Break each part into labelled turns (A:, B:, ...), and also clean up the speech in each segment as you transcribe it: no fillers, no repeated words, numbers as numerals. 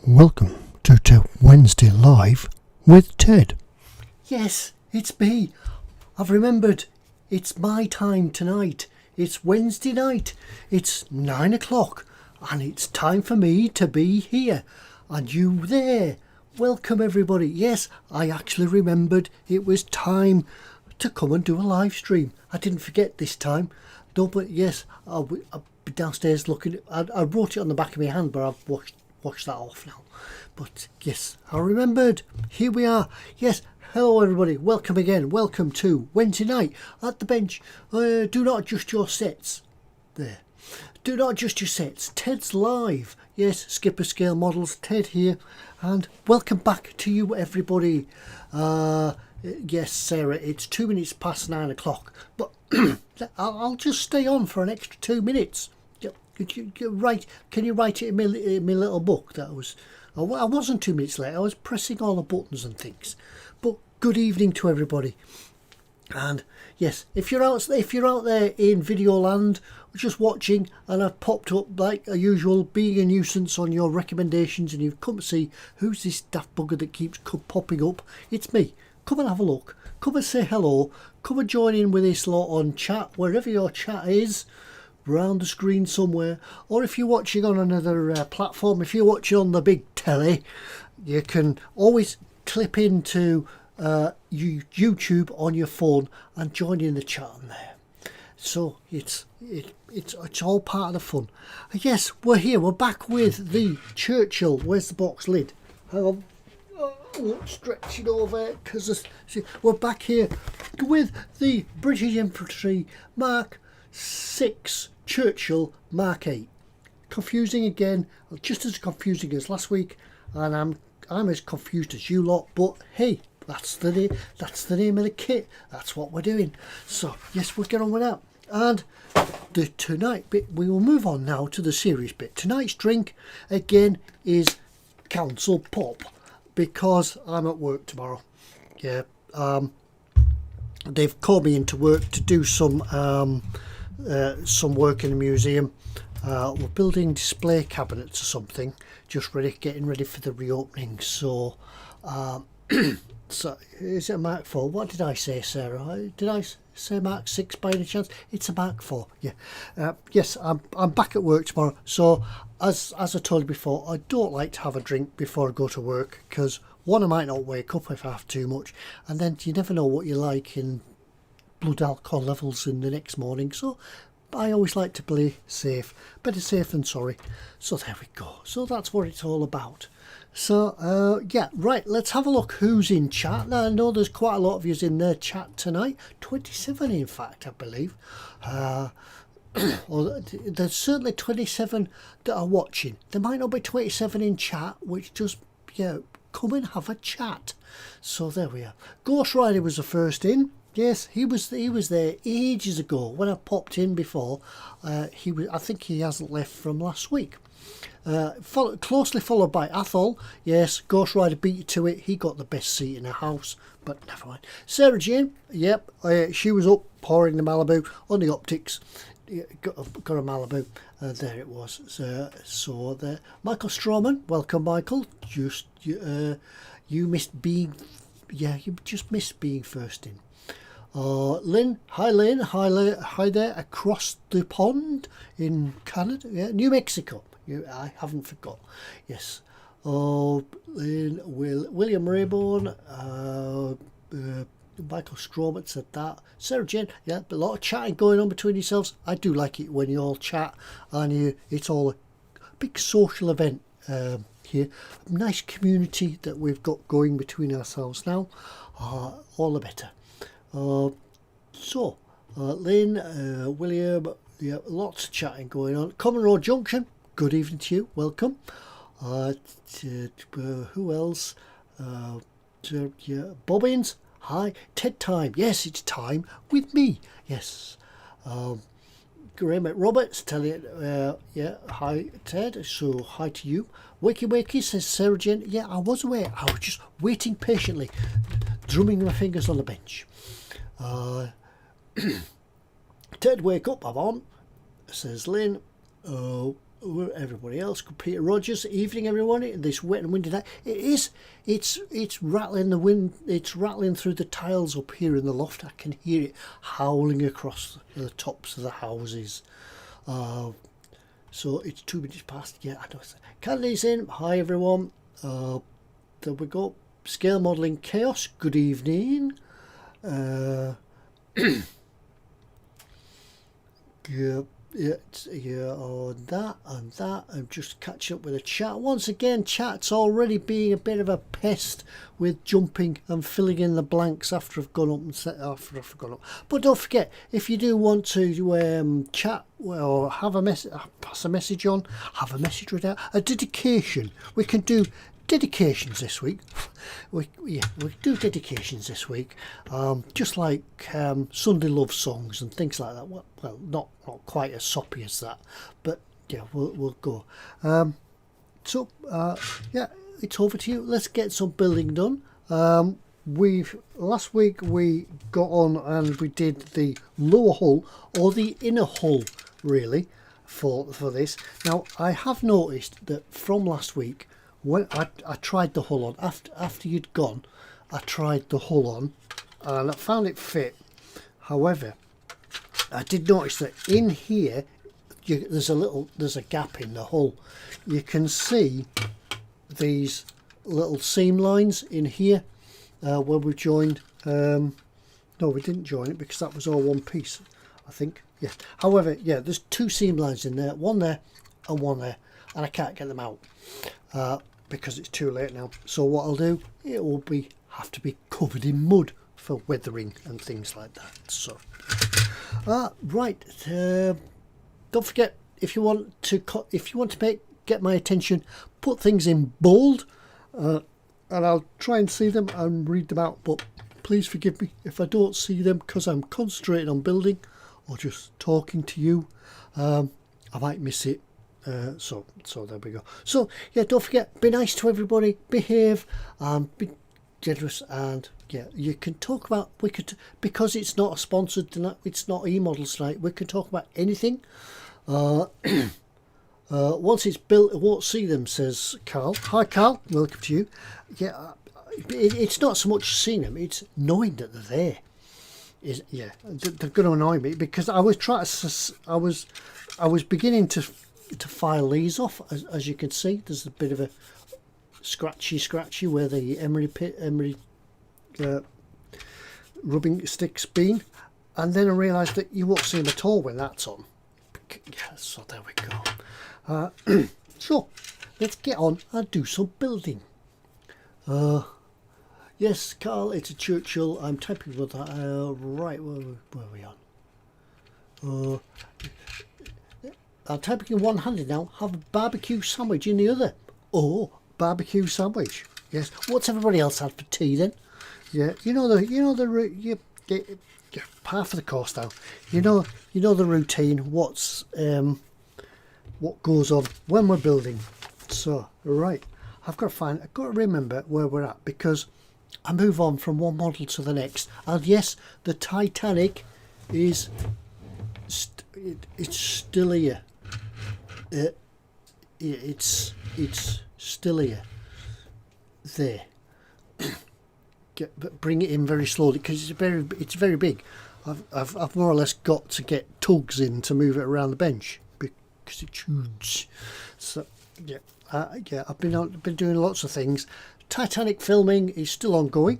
A: Welcome to Wednesday Live with Ted.
B: Yes, it's me. I've remembered. It's my time tonight. It's Wednesday night. It's 9 o'clock and it's time for me to be here and you there. Welcome everybody. Yes, I actually remembered it was time to come and do a live stream. I didn't forget this time. No, but yes, I'll be downstairs looking. I wrote it on the back of my hand, but I've washed that off now. But yes, I remembered. Here we are. Yes, hello everybody. Welcome again. Welcome to Wednesday night at the bench. Do not adjust your sets. There. Do not adjust your sets. Ted's live. Yes, Skipper Scale Models. Ted here. And welcome back to you everybody. Yes, Sarah, it's 2 minutes past 9 o'clock. But I'll just stay on for an extra 2 minutes. Can you write it in my little book? I wasn't 2 minutes late. I was pressing all the buttons and things. But good evening to everybody. And yes, if you're out there in video land, just watching, and I've popped up like usual, being a nuisance on your recommendations, and you've come to see who's this daft bugger that keeps popping up. It's me. Come and have a look. Come and say hello. Come and join in with this lot on chat, wherever your chat is. Around the screen somewhere, or if you're watching on another platform, if you're watching on the big telly, you can always clip into YouTube on your phone and join in the chat on there. So it's all part of the fun. Yes, we're here. We're back with the Churchill. Where's the box lid? Hang on. Stretch it over because we're back here with the British Infantry Mark 6 Churchill Mark 8. Confusing again, just as confusing as last week, and I'm as confused as you lot. But hey, that's the name of the kit. That's what we're doing. So yes, we'll get on with that. And the tonight bit, we will move on now to the serious bit. Tonight's drink again is Council Pop because I'm at work tomorrow. Yeah, they've called me into work to do some work in the museum. We're building display cabinets or something, just getting ready for the reopening. So so is it a Mark 4? What did I say, Sarah? Did I say Mark 6 by any chance? It's a Mark 4. Yeah. Yes, I'm back at work tomorrow. So as I told you before, I don't like to have a drink before I go to work because one, I might not wake up if I have too much, and then you never know what you like in blood alcohol levels in the next morning. So I always like to play safe. Better safe than sorry. So there we go. So that's what it's all about. So yeah, right, let's have a look who's in chat. Now I know there's quite a lot of you in their chat tonight. 27 in fact, I believe. Well, there's certainly 27 that are watching. There might not be 27 in chat, which just, yeah, come and have a chat. So there we are. Ghost Rider was the first in. Yes, he was there ages ago when I popped in before. I think he hasn't left from last week. Closely followed by Athol. Yes, Ghost Rider beat you to it. He got the best seat in the house, but never mind. Sarah Jane, yep, she was up pouring the Malibu on the optics. Got a Malibu. There it was. So there. Michael Strawman, welcome, Michael. You missed being. Yeah, you just missed being first in. Lynn, hi there across the pond in Canada, yeah, New Mexico. I haven't forgot. Yes. Lynn, William Rayborn, Michael Strawman said that. Sarah Jane, yeah, a lot of chatting going on between yourselves. I do like it when you all chat and it's all a big social event here. A nice community that we've got going between ourselves now. All the better. Lynn, William, yeah, lots of chatting going on. Common Road Junction, good evening to you, welcome. Who else? Yeah, Bobbins, hi. Ted Time, yes, it's time with me, yes. Graham Roberts, tell you, yeah, hi Ted, so hi to you. Wakey says Sarah Jane, yeah, I was aware, I was just waiting patiently, drumming my fingers on the bench. Ted, wake up, I'm on, says Lynn. everybody else. Peter Rogers. Evening, everyone. This wet and windy night. It's rattling the wind. It's rattling through the tiles up here in the loft. I can hear it howling across the tops of the houses. So it's 2 minutes past. Yeah, I know. Candy's in. Hi, everyone. There we go. Scale modelling chaos. Good evening. Yeah, on that and that. I'm just catching up with the chat. Once again, chat's already being a bit of a pest with jumping and filling in the blanks after I've gone up and after I've gone up. But don't forget, if you do want to chat or have a message, pass a message on, have a message read out, a dedication, we can do dedications this week. We do dedications this week, just like Sunday love songs and things like that. Well, not quite as soppy as that, but yeah, we'll go. Yeah, it's over to you. Let's get some building done. Last week we got on and we did the lower hull, or the inner hull really, for this. Now I have noticed that from last week, when I tried the hull on, after you'd gone, I tried the hull on and I found it fit. However, I did notice that in here there's a gap in the hull. You can see these little seam lines in here where we joined. No, we didn't join it because that was all one piece, I think. Yeah. However, yeah, there's 2 seam lines in there, one there and one there, and I can't get them out because it's too late now. So what I'll do, it will have to be covered in mud for weathering and things like that. So right, don't forget, if you want to get my attention, put things in bold, and I'll try and see them and read them out. But please forgive me if I don't see them because I'm concentrating on building or just talking to you. I might miss it. So there we go. So yeah, don't forget, be nice to everybody, behave, be generous, and yeah, you can talk about, because it's not a sponsored tonight, it's not e-models tonight, we can talk about anything. Once it's built, I won't see them, says Carl. Hi Carl, welcome to you. Yeah, it's not so much seeing them, it's knowing that they're there. Yeah, they're going to annoy me because I was beginning to file these off. As you can see, there's a bit of a scratchy where the emery rubbing stick's been, and then I realised that you won't see them at all when that's on. Yeah, so there we go. So let's get on and do some building. Yes, Carl, it's a Churchill. I'm typing with that. Right, where are we on? I'm typing in one-handed now. Have a barbecue sandwich in the other. Oh, barbecue sandwich. Yes. What's everybody else had for tea then? Yeah, half of the course now. You know the routine. What goes on when we're building. So right, I've got to remember where we're at because I move on from one model to the next. And yes, the Titanic is it's still here. It's still here. There. But bring it in very slowly because it's very big. I've more or less got to get tugs in to move it around the bench because it's huge. So yeah, I've been doing lots of things. Titanic filming is still ongoing.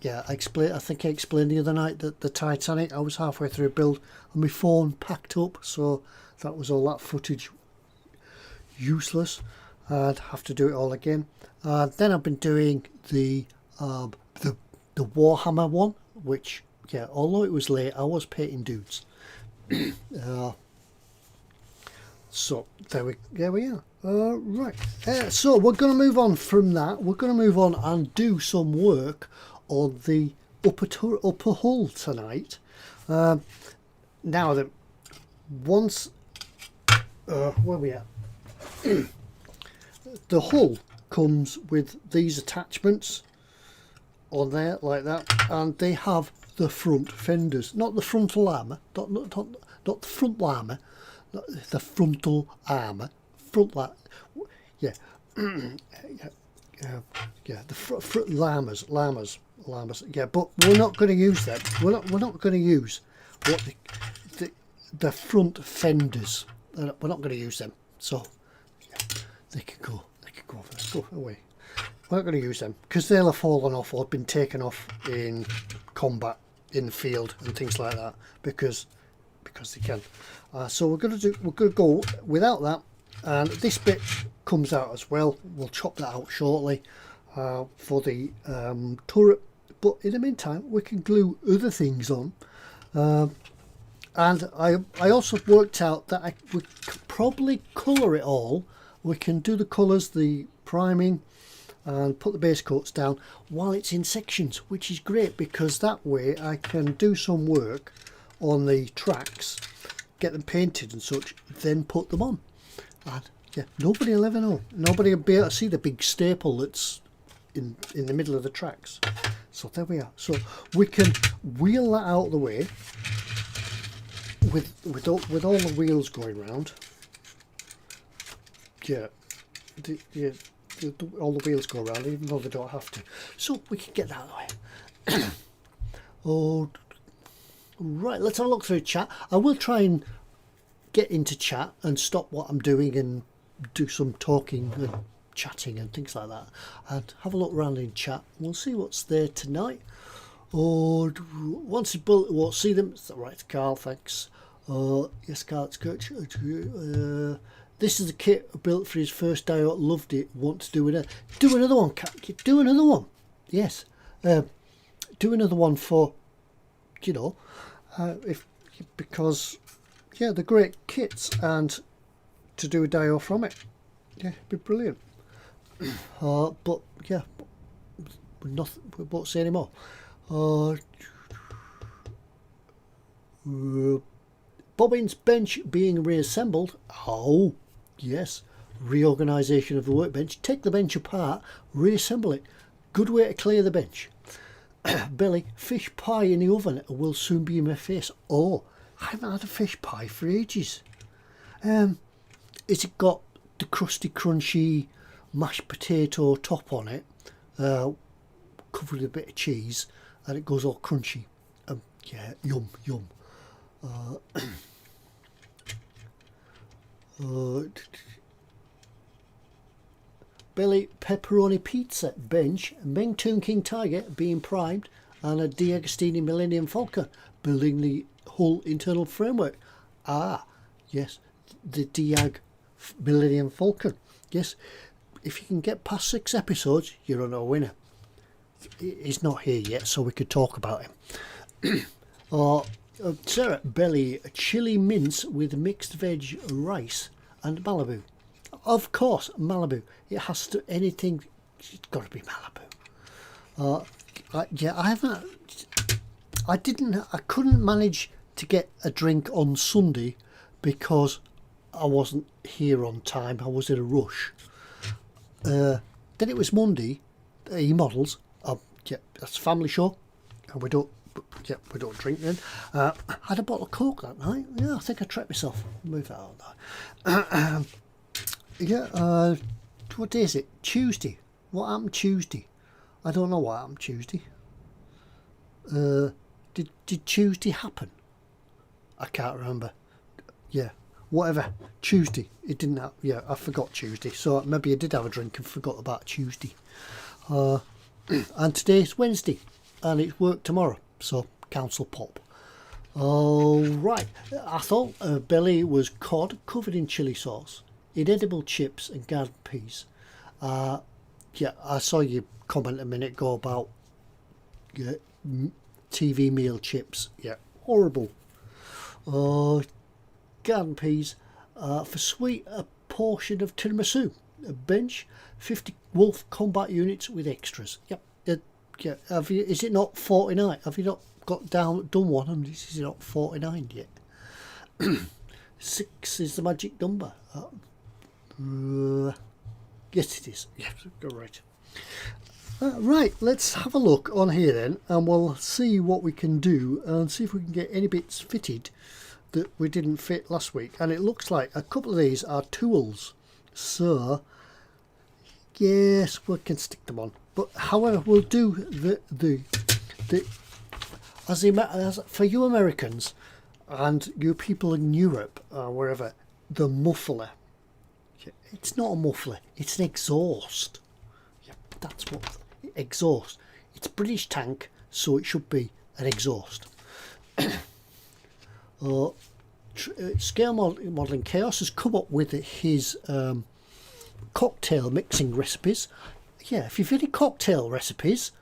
B: Yeah, I think I explained the other night that the Titanic, I was halfway through a build and my phone packed up, so that was all that footage useless. I'd have to do it all again. Then I've been doing the Warhammer one, which, yeah, although it was late, I was painting dudes. So there we are. Right. So we're going to move on from that. We're going to move on and do some work on the upper hull tonight. Now that once where we at? The hull comes with these attachments on there like that, and they have the front fenders, not the frontal armour, not the front armour, the frontal armour, front la, yeah, yeah, the front llamas, yeah. But we're not going to use them. We're not going to use what the front fenders. We're not going to use them. So yeah, they can go over there. Go away. We're not going to use them because they'll have fallen off or been taken off in combat in the field and things like that because they can. So we're going to go without that, and this bit comes out as well. We'll chop that out shortly for the turret, but in the meantime we can glue other things on. And I also worked out that we could probably colour it all. We can do the colours, the priming, and put the base coats down while it's in sections, which is great because that way I can do some work on the tracks, get them painted and such, then put them on. And yeah, nobody will ever know. Nobody will be able to see the big staple that's in the middle of the tracks. So there we are. So we can wheel that out of the way with all the wheels going round. Yeah, all the wheels go around, even though they don't have to. So we can get that out of the way. Oh, right. Let's have a look through chat. I will try and get into chat and stop what I'm doing and do some talking and chatting and things like that, and have a look around in chat. We'll see what's there tonight. Or once a bullet, won't see them. Right, Carl, thanks. Yes, Carl, it's good. This is a kit built for his first day out. Loved it. Want to do another? Do another one. Do another one. Yes. Do another one for, you know, because yeah, they're great kits, and to do a dial from it, yeah, it'd be brilliant. But yeah, nothing. We won't say anymore. Bobbin's bench being reassembled. Oh, yes. Reorganisation of the workbench. Take the bench apart, reassemble it. Good way to clear the bench. Billy, fish pie in the oven will soon be in my face. Oh, I haven't had a fish pie for ages. Is it got the crusty, crunchy mashed potato top on it, covered with a bit of cheese, and it goes all crunchy? Yeah, yum. Billy, pepperoni pizza bench, Meng Toon King Tiger being primed, and a D'Agostini Millennium Falcon building the whole internal framework. Ah, yes, the Diag Millennium Falcon. Yes, if you can get past 6 episodes, you're on a winner. He's not here yet, so we could talk about him. Sarah, Belly, chili mince with mixed veg rice and Malibu. Of course, Malibu. It has to, anything, it's got to be Malibu. Yeah, I couldn't manage to get a drink on Sunday because I wasn't here on time. I was in a rush. Then it was Monday, E-models. Yeah, that's a family show, and we don't drink then. I had a bottle of Coke that night. Yeah, I think I tripped myself. Move that out there. Yeah, what day is it? Tuesday. What happened Tuesday? I don't know what happened Tuesday. Did Tuesday happen? I can't remember. Yeah, whatever. Tuesday. It didn't happen. Yeah, I forgot Tuesday. So maybe I did have a drink and forgot about Tuesday. And today's Wednesday, and it's work tomorrow. So council pop. All right. I thought Belly was cod covered in chili sauce, inedible chips and garden peas. Yeah, I saw you comment a minute ago about TV meal chips. Yeah, horrible. Garden peas. For sweet, a portion of tiramisu. A bench, 50 wolf combat units with extras. Yep. Yeah. Is it not 49? Have you not done one? And is it not 49 yet? 6 is the magic number. Yes, it is. Yes, right. Right, let's have a look on here then, and we'll see what we can do and see if we can get any bits fitted that we didn't fit last week, and it looks like a couple of these are tools. So yes, we can stick them on. But however, we'll do the as for you Americans and you people in Europe or wherever, the muffler. It's not a muffler. It's an exhaust. Yeah, that's what exhaust. It's British tank, so it should be an exhaust. Scale Modelling Chaos has come up with his cocktail mixing recipes. Yeah, if you've any cocktail recipes,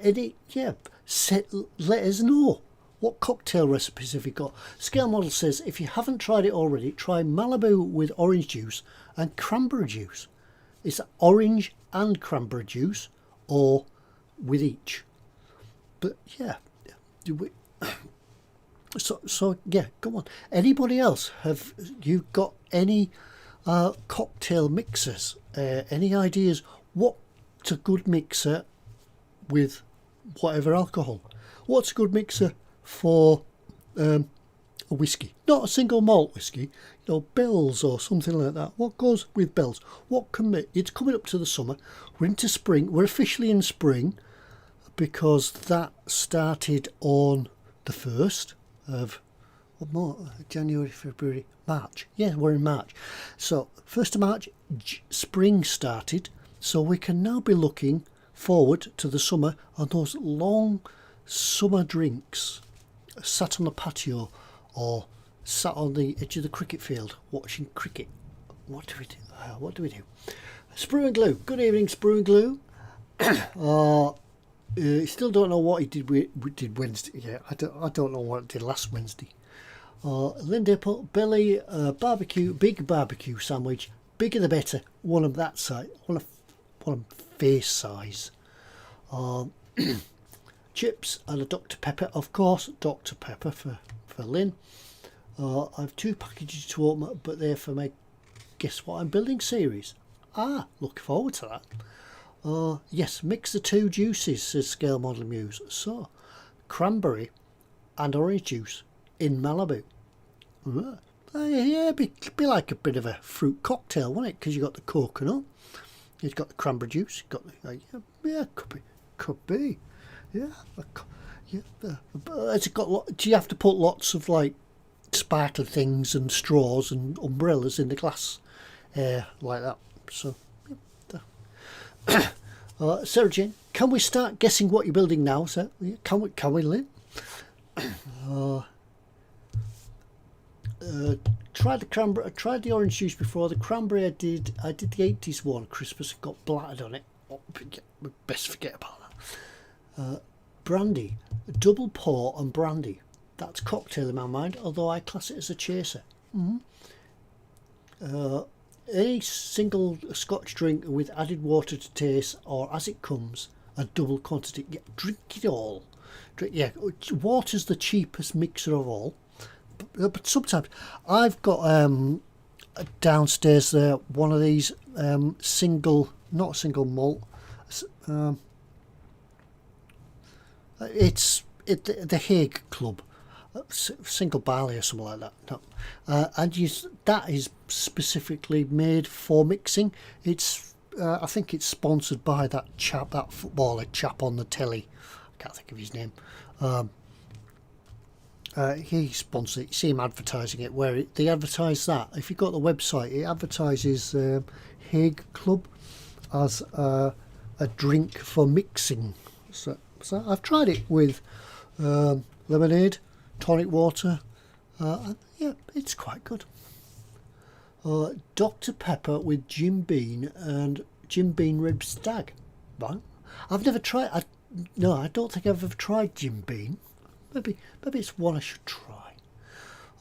B: let us know. What cocktail recipes have you got? Scale Model says if you haven't tried it already, try Malibu with orange juice and cranberry juice. Is it orange and cranberry juice or with each? But yeah, so yeah, go on. Anybody else? Have you got any cocktail mixers? Any ideas? What's a good mixer with whatever alcohol? What's a good mixer for a whiskey? Not a single malt whiskey, Bell's or something like that. What goes with Bell's? It's coming up to the summer. We're into spring. We're officially in spring because that started on the 1st of January, February, March. Yeah, we're in March. So 1st of March, spring started. So we can now be looking forward to the summer on those long summer drinks, sat on the patio or sat on the edge of the cricket field watching cricket. What do we do? Sprue and Glue. Good evening, Sprue and Glue. Still don't know what he did Wednesday. Yeah, I don't know what I did last Wednesday. Linda put Billy barbecue, big barbecue sandwich, bigger the better. One of that size, one of face size. Chips and a Dr Pepper, of course. Dr Pepper for Lynn. I have 2 packages to open, but they're for my Guess What I'm Building series. Looking forward to that. Yes, mix the 2 juices, says Scale Model Muse. So, cranberry and orange juice in Malibu. Yeah, be like a bit of a fruit cocktail, wouldn't it? Because you got the coconut, you've got the cranberry juice, you've got the could be. Yeah. Has it got? Do you have to put lots of like sparkly things and straws and umbrellas in the glass, like that? So. Sarah Jane, can we start guessing what you're building now, sir? Can we, Lynn? Tried the cranberry. I tried the orange juice before. The cranberry I did the 80s one. Christmas got blattered on it. We best forget about that. Brandy, double pour and brandy. That's cocktail in my mind, although I class it as a chaser. Any single Scotch drink with added water to taste, or as it comes, a double quantity. Yeah, drink it all. Water's the cheapest mixer of all. But sometimes I've got downstairs there one of these not single malt. It's the Hague Club. Single barley or something like that. No. And that is specifically made for mixing. It's I think it's sponsored by that footballer chap on the telly. I can't think of his name. He sponsors it. You see him advertising it. They advertise that. If you go to the website, it advertises Hague Club as a drink for mixing. So I've tried it with lemonade, tonic water, and yeah, it's quite good. Dr Pepper with Jim Beam and Jim Beam Rib Stag. Right? I've never tried. I don't think I've ever tried Jim Beam. Maybe it's one I should try.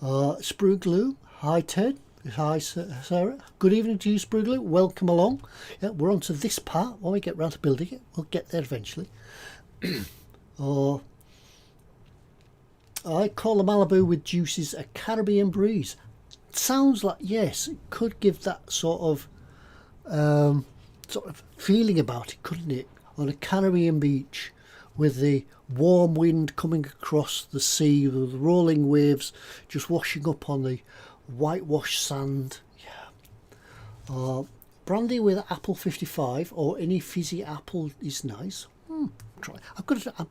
B: Sprue Glue. Hi Ted. Hi Sarah. Good evening to you, Sprue Glue. Welcome along. Yeah, we're on to this part. When we get round to building it, we'll get there eventually. I call the Malibu with juices a Caribbean breeze. It sounds like, yes, it could give that sort of feeling about it, couldn't it? On a Caribbean beach with the warm wind coming across the sea, with the rolling waves just washing up on the whitewashed sand. Yeah. Brandy with apple 55 or any fizzy apple is nice. Try. I've got to,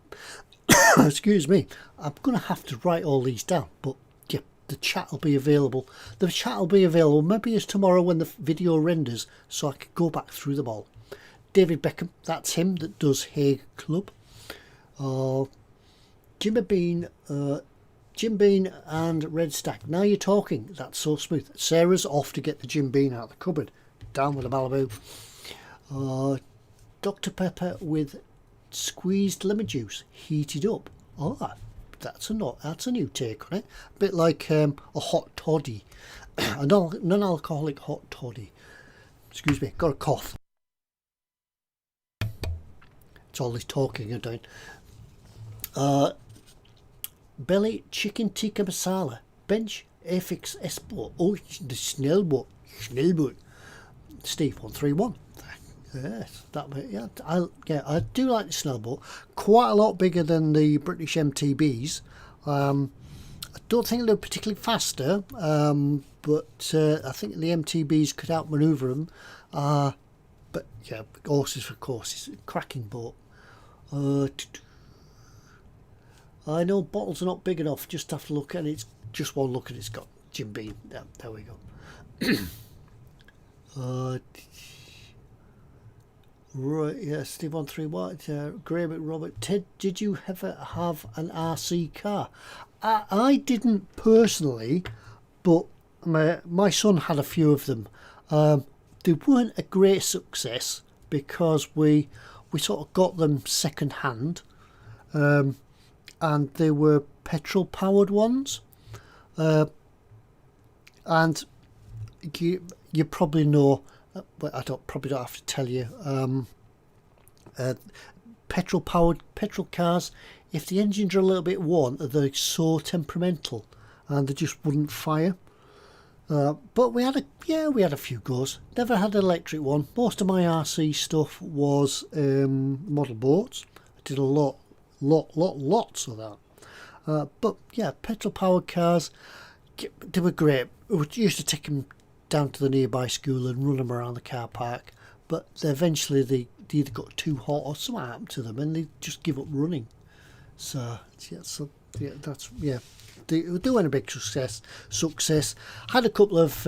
B: excuse me. I'm going to have to write all these down, but yeah, the chat will be available. The chat will be available maybe as tomorrow when the video renders, so I can go back through them all. David Beckham, that's him that does Hague Club. Jim Bean and Red Stack. Now you're talking. That's so smooth. Sarah's off to get the Jim Bean out of the cupboard. Down with the Malibu. Dr. Pepper with squeezed lemon juice, heated up. Oh, that's a new take on it. A bit like a hot toddy, a non-alcoholic hot toddy. Excuse me, got a cough. It's all this talking I'm doing. Belly chicken tikka masala, bench Afix Esport. Oh, the Snellboat. Steve 131. Yes, I do like the Snellboat. Quite a lot bigger than the British MTBs. I don't think they're particularly faster, but I think the MTBs could outmaneuver them. But yeah, horses for courses. Cracking boat. I know bottles are not big enough. Just have to look at it. It's just one look and it's got Jim Beam. Yeah, there we go. Right, yeah, Steve 131. Graham and Robert. Ted, did you ever have an RC car? I didn't personally, but my son had a few of them. They weren't a great success because we sort of got them second hand, and they were petrol powered ones, and you probably know, but I probably don't have to tell you. Petrol cars, if the engines are a little bit worn, they're so temperamental and they just wouldn't fire. But we had a few goes. Never had an electric one. Most of my RC stuff was model boats. I did lots of that. But yeah, petrol powered cars, they were great. We used to take them down to the nearby school and run them around the car park. But eventually they either got too hot or something happened to them and they just give up running. So yeah, they weren't a big success. Had a couple of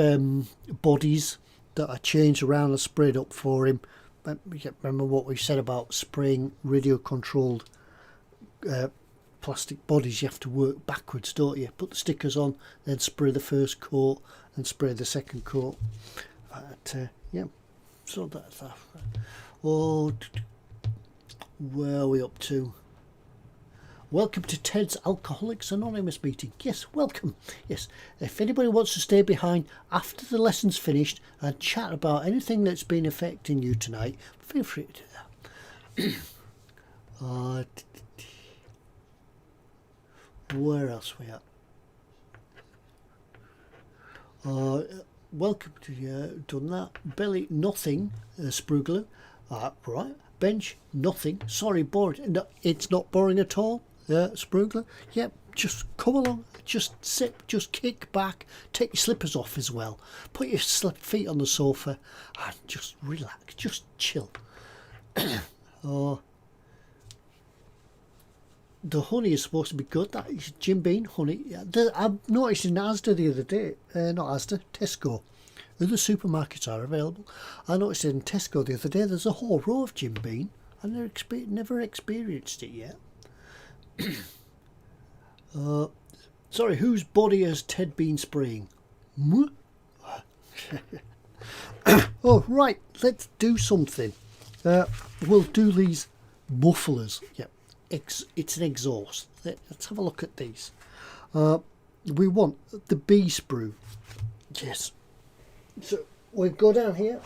B: bodies that I changed around and sprayed up for him. Remember what we said about spraying radio controlled plastic bodies? You have to work backwards, don't you? Put the stickers on, then spray the first coat and spray the second coat. Yeah, so that's that. Oh, where are we up to? Welcome to Ted's Alcoholics Anonymous meeting. Yes, welcome. Yes, if anybody wants to stay behind after the lesson's finished and chat about anything that's been affecting you tonight, feel free to do that. Where else are we at? Welcome to done that. Belly nothing. Sprugler. Right. Bench nothing. Sorry, boring. No, it's not boring at all. Sprugler. Yep. Just come along. Just sit. Just kick back. Take your slippers off as well. Put your feet on the sofa and just relax. Just chill. The honey is supposed to be good. That is Jim Bean honey. I noticed in Asda the other day, not Asda, Tesco. Other supermarkets are available. I noticed in Tesco the other day there's a whole row of Jim Bean. I've never experienced it yet. Sorry, whose body has Ted been spraying? Oh, right, let's do something. We'll do these mufflers. Yep. It's an exhaust. Let's have a look at these. We want the bee sprue. Yes. So we go down here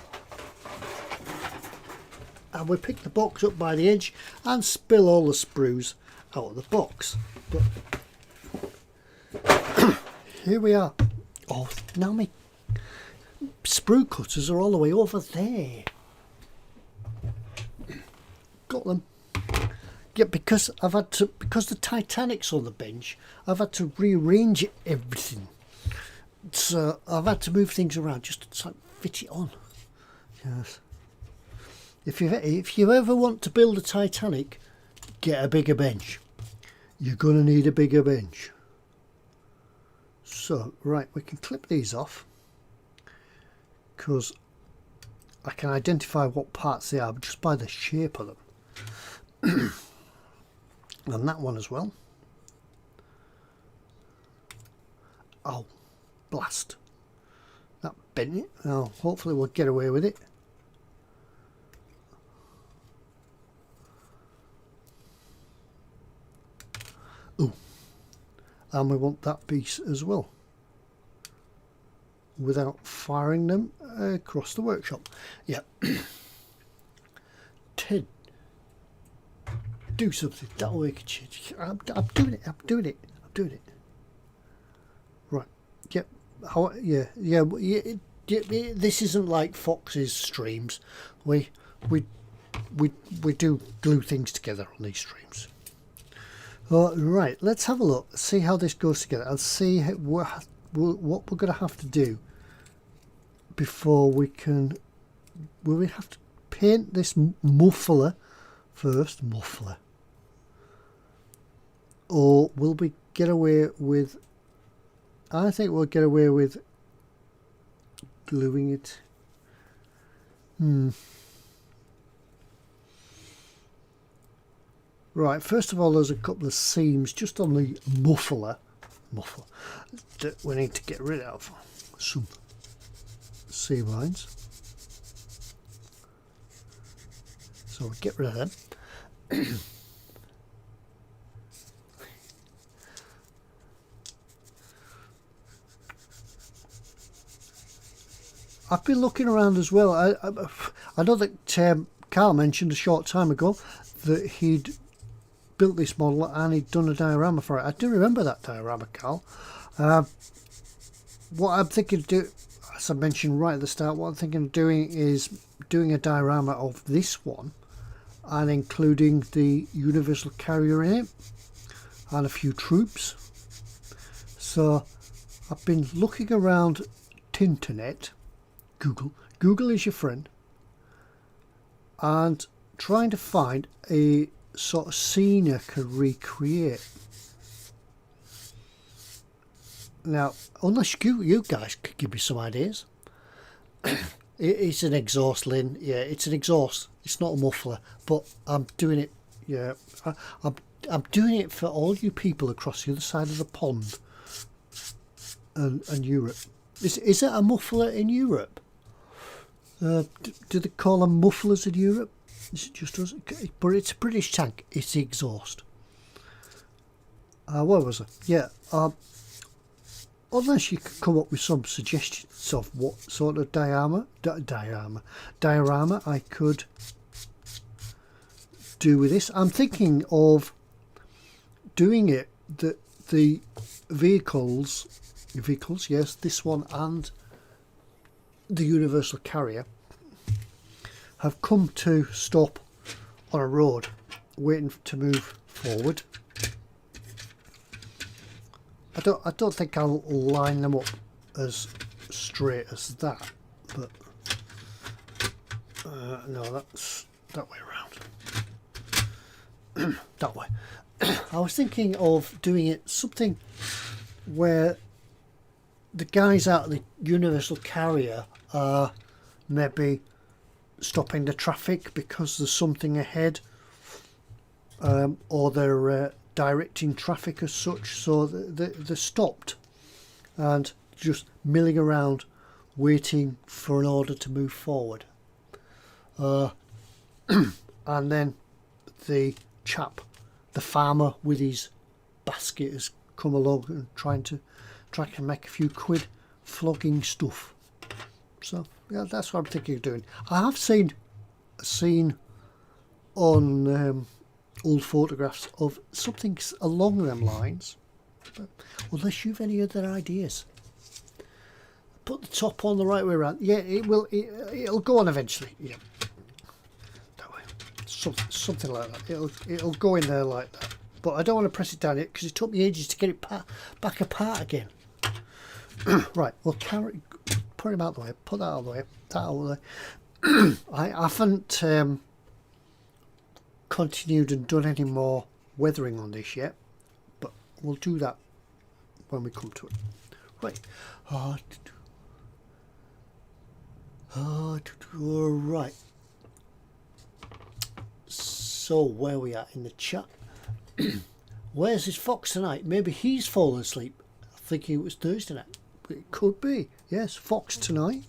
B: and we pick the box up by the edge and spill all the sprues out of the box. But here we are. Oh, now my sprue cutters are all the way over there. Got them. Yeah, because because the Titanic's on the bench, I've had to rearrange everything. So I've had to move things around just to like fit it on. Yes. If you ever want to build a Titanic, get a bigger bench. You're going to need a bigger bench. So, right, we can clip these off because I can identify what parts they are just by the shape of them. And that one as well. Oh, blast. That bent it. Oh, hopefully we'll get away with it. Oh, and we want that piece as well without firing them across the workshop. Yeah. Ted, do something. That'll make a change. I'm doing it. Right. Yep. Yeah. This isn't like Fox's streams. We do glue things together on these streams. Right, let's have a look, see how this goes together, and see what we're going to have to do before we can. Will we have to paint this muffler first? Muffler. Or will we get away with. I think we'll get away with gluing it. Right, first of all, there's a couple of seams just on the muffler that we need to get rid of. Some seam lines. So we'll get rid of them. I've been looking around as well. I know that Carl mentioned a short time ago that he'd built this model and he'd done a diorama for it. I do remember that diorama, Carl. What I'm thinking of doing, as I mentioned right at the start, what I'm thinking of doing is doing a diorama of this one and including the universal carrier in it and a few troops. So I've been looking around Tinternet, Google is your friend, and trying to find a sort of scene I could recreate. Now, unless you guys could give me some ideas. It's an exhaust, Lynn. Yeah, it's an exhaust. It's not a muffler, but I'm doing it. Yeah, I'm doing it for all you people across the other side of the pond and Europe. Is it a muffler in Europe? Do they call them mufflers in Europe? Is it just us? But it's a British tank. It's the exhaust. Where was I? Yeah. Unless you could come up with some suggestions of what sort of diorama I could do with this. I'm thinking of doing it that the vehicles, yes, this one and the universal carrier have come to stop on a road waiting to move forward. I don't think I'll line them up as straight as that, but no, that's that way around. That way. I was thinking of doing it something where the guys out of the universal carrier are maybe stopping the traffic because there's something ahead, or they're directing traffic as such, so they're stopped and just milling around waiting for an order to move forward. And then the chap, the farmer with his basket, has come along and trying to make a few quid flogging stuff. So yeah, that's what I'm thinking of doing. I have seen a scene on old photographs of something along them lines, but unless you've any other ideas. Put the top on the right way around. Yeah, it'll go on eventually. Yeah, that way. something like that. It'll go in there like that. But I don't want to press it down yet because it took me ages to get it back apart again. Right, we'll put him out the way. Put that out of the way. That out of the way. I haven't continued and done any more weathering on this yet, but we'll do that when we come to it. Right. Right. So where are we at in the chat? Where's his fox tonight? Maybe he's fallen asleep thinking it was Thursday night. But it could be. Yes, fox tonight.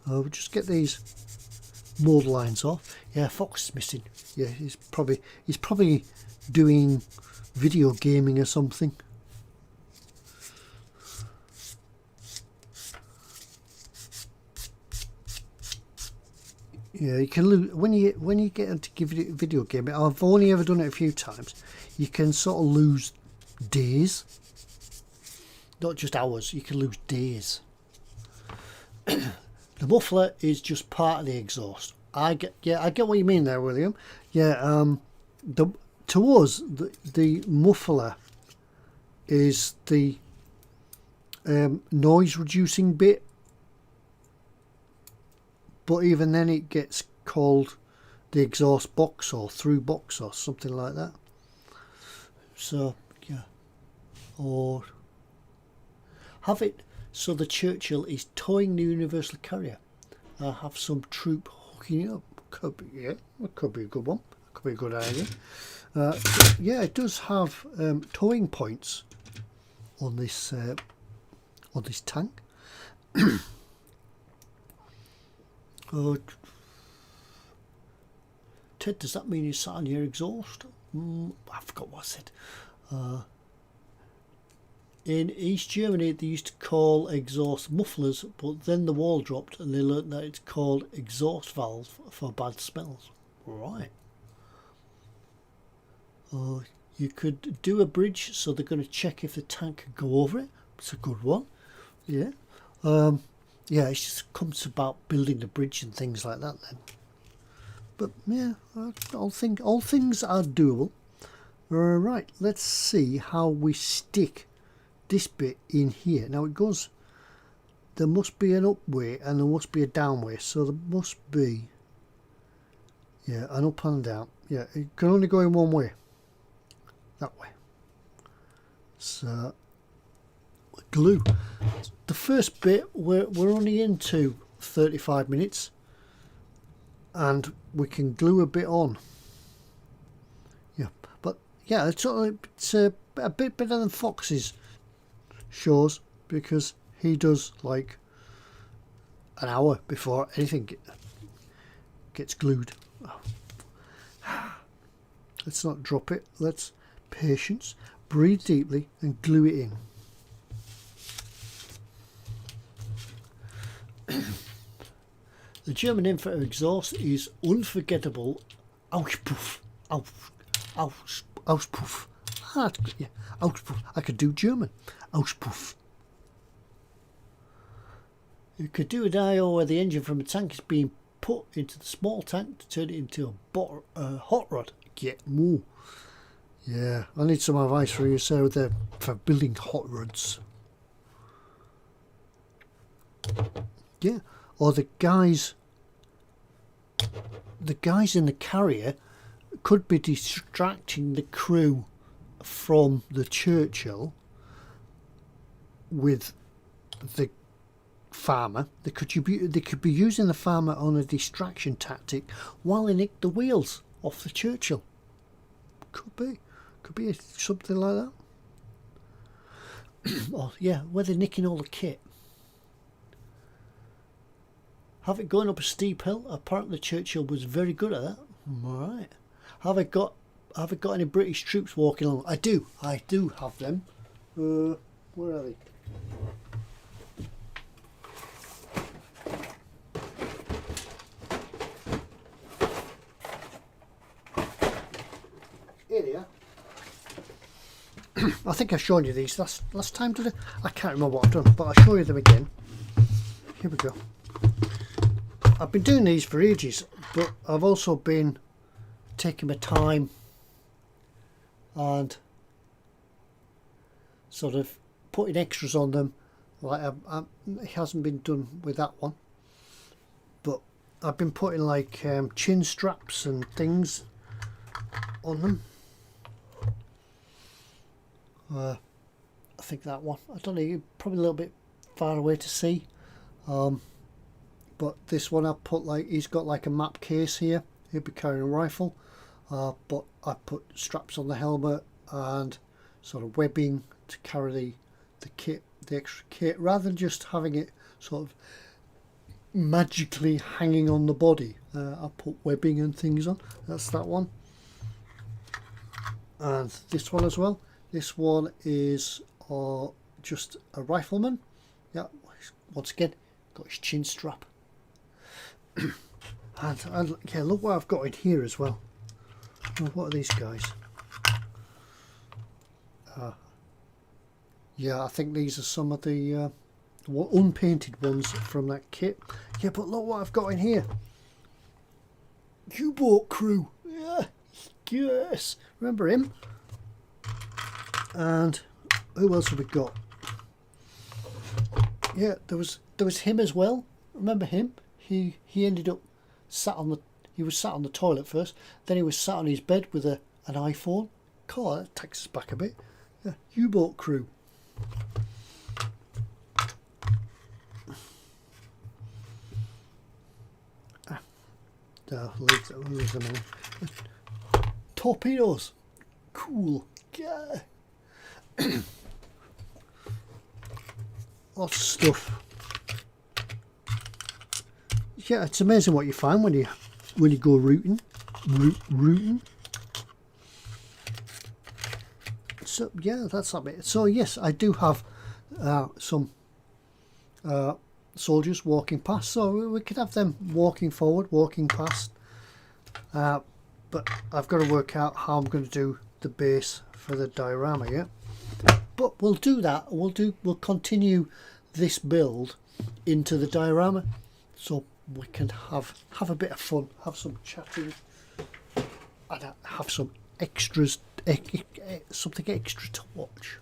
B: We'll just get these mold lines off. Yeah, fox is missing. Yeah, he's probably doing video gaming or something. Yeah, you can lose when you get into video gaming. I've only ever done it a few times. You can sort of lose days, not just hours. You can lose days. The muffler is just part of the exhaust. I get what you mean there, William. Yeah, to us the muffler is the noise reducing bit. But even then it gets called the exhaust box or through box or something like that. So, yeah. Or have it so the Churchill is towing the universal carrier. Have some troop hooking it up. Could be, yeah, it could be a good one. Could be a good idea. Yeah, it does have towing points on this tank. Ted, does that mean you sat on your exhaust? I forgot what I said. In East Germany they used to call exhaust mufflers, but then the wall dropped and they learnt that it's called exhaust valve for bad smells. Right. You could do a bridge, so they're going to check if the tank can go over it. It's a good one. Yeah. Yeah, it just comes about building the bridge and things like that then. But yeah, all things are doable. Right, let's see how we stick this bit in here. Now it goes, there must be an up way and there must be a down way. So there must be, yeah, an up and down. Yeah, it can only go in one way. That way. So glue. The first bit we're only into 35 minutes and we can glue a bit on. Yeah, but yeah, it's a bit better than Fox's shows because he does like an hour before anything gets glued. Let's not drop it. Let's patience, breathe deeply and glue it in. The German name for exhaust is unforgettable Auspuff. Auspuff. Yeah, Auspuff. I could do German. Auspuff. You could do an IO where the engine from a tank is being put into the small tank to turn it into a hot rod. Get more. Yeah, I need some advice for you, Sarah, there for building hot rods. Yeah, or the guys in the carrier could be distracting the crew from the Churchill with the farmer. They could be using the farmer on a distraction tactic while they nick the wheels off the Churchill. Could be something like that. Or yeah, where they're nicking all the kit. Have it going up a steep hill. Apparently Churchill was very good at that. Alright. Have I got any British troops walking along? I do have them. Where are they? Here they are. I think I've shown you these last time, did I? I can't remember what I've done, but I'll show you them again. Here we go. I've been doing these for ages, But I've also been taking my time and sort of putting extras on them. Like it hasn't been done with that one, but I've been putting like chin straps and things on them. I think that one, I don't know, you're probably a little bit far away to see, but this one I put like, he's got like a map case here, he'll be carrying a rifle, but I put straps on the helmet and sort of webbing to carry the kit, the extra kit, rather than just having it sort of magically hanging on the body. I put webbing and things on. That's that one, and this one as well. This one is just a rifleman. Yeah, once again got his chin strap. and yeah, look what I've got in here as well. What are these guys? Yeah, I think these are some of the unpainted ones from that kit. Yeah, but look what I've got in here. U-boat crew. Yeah, yes. Remember him? And who else have we got? Yeah, there was him as well. Remember him? He ended up he was sat on the toilet first, then he was sat on his bed with an iPhone. God, that takes us back a bit. Yeah, U-boat crew. Leave them in. Torpedoes. Cool. Yeah. Lots of stuff. Yeah, it's amazing what you find when you go rooting. So yeah, that's that bit. So yes, I do have some soldiers walking past, so we could have them walking forward, walking past. But I've got to work out how I'm going to do the base for the diorama. Yeah, but we'll do that. We'll continue this build into the diorama, so we can have a bit of fun, have some chatting, and have some extras, something extra to watch.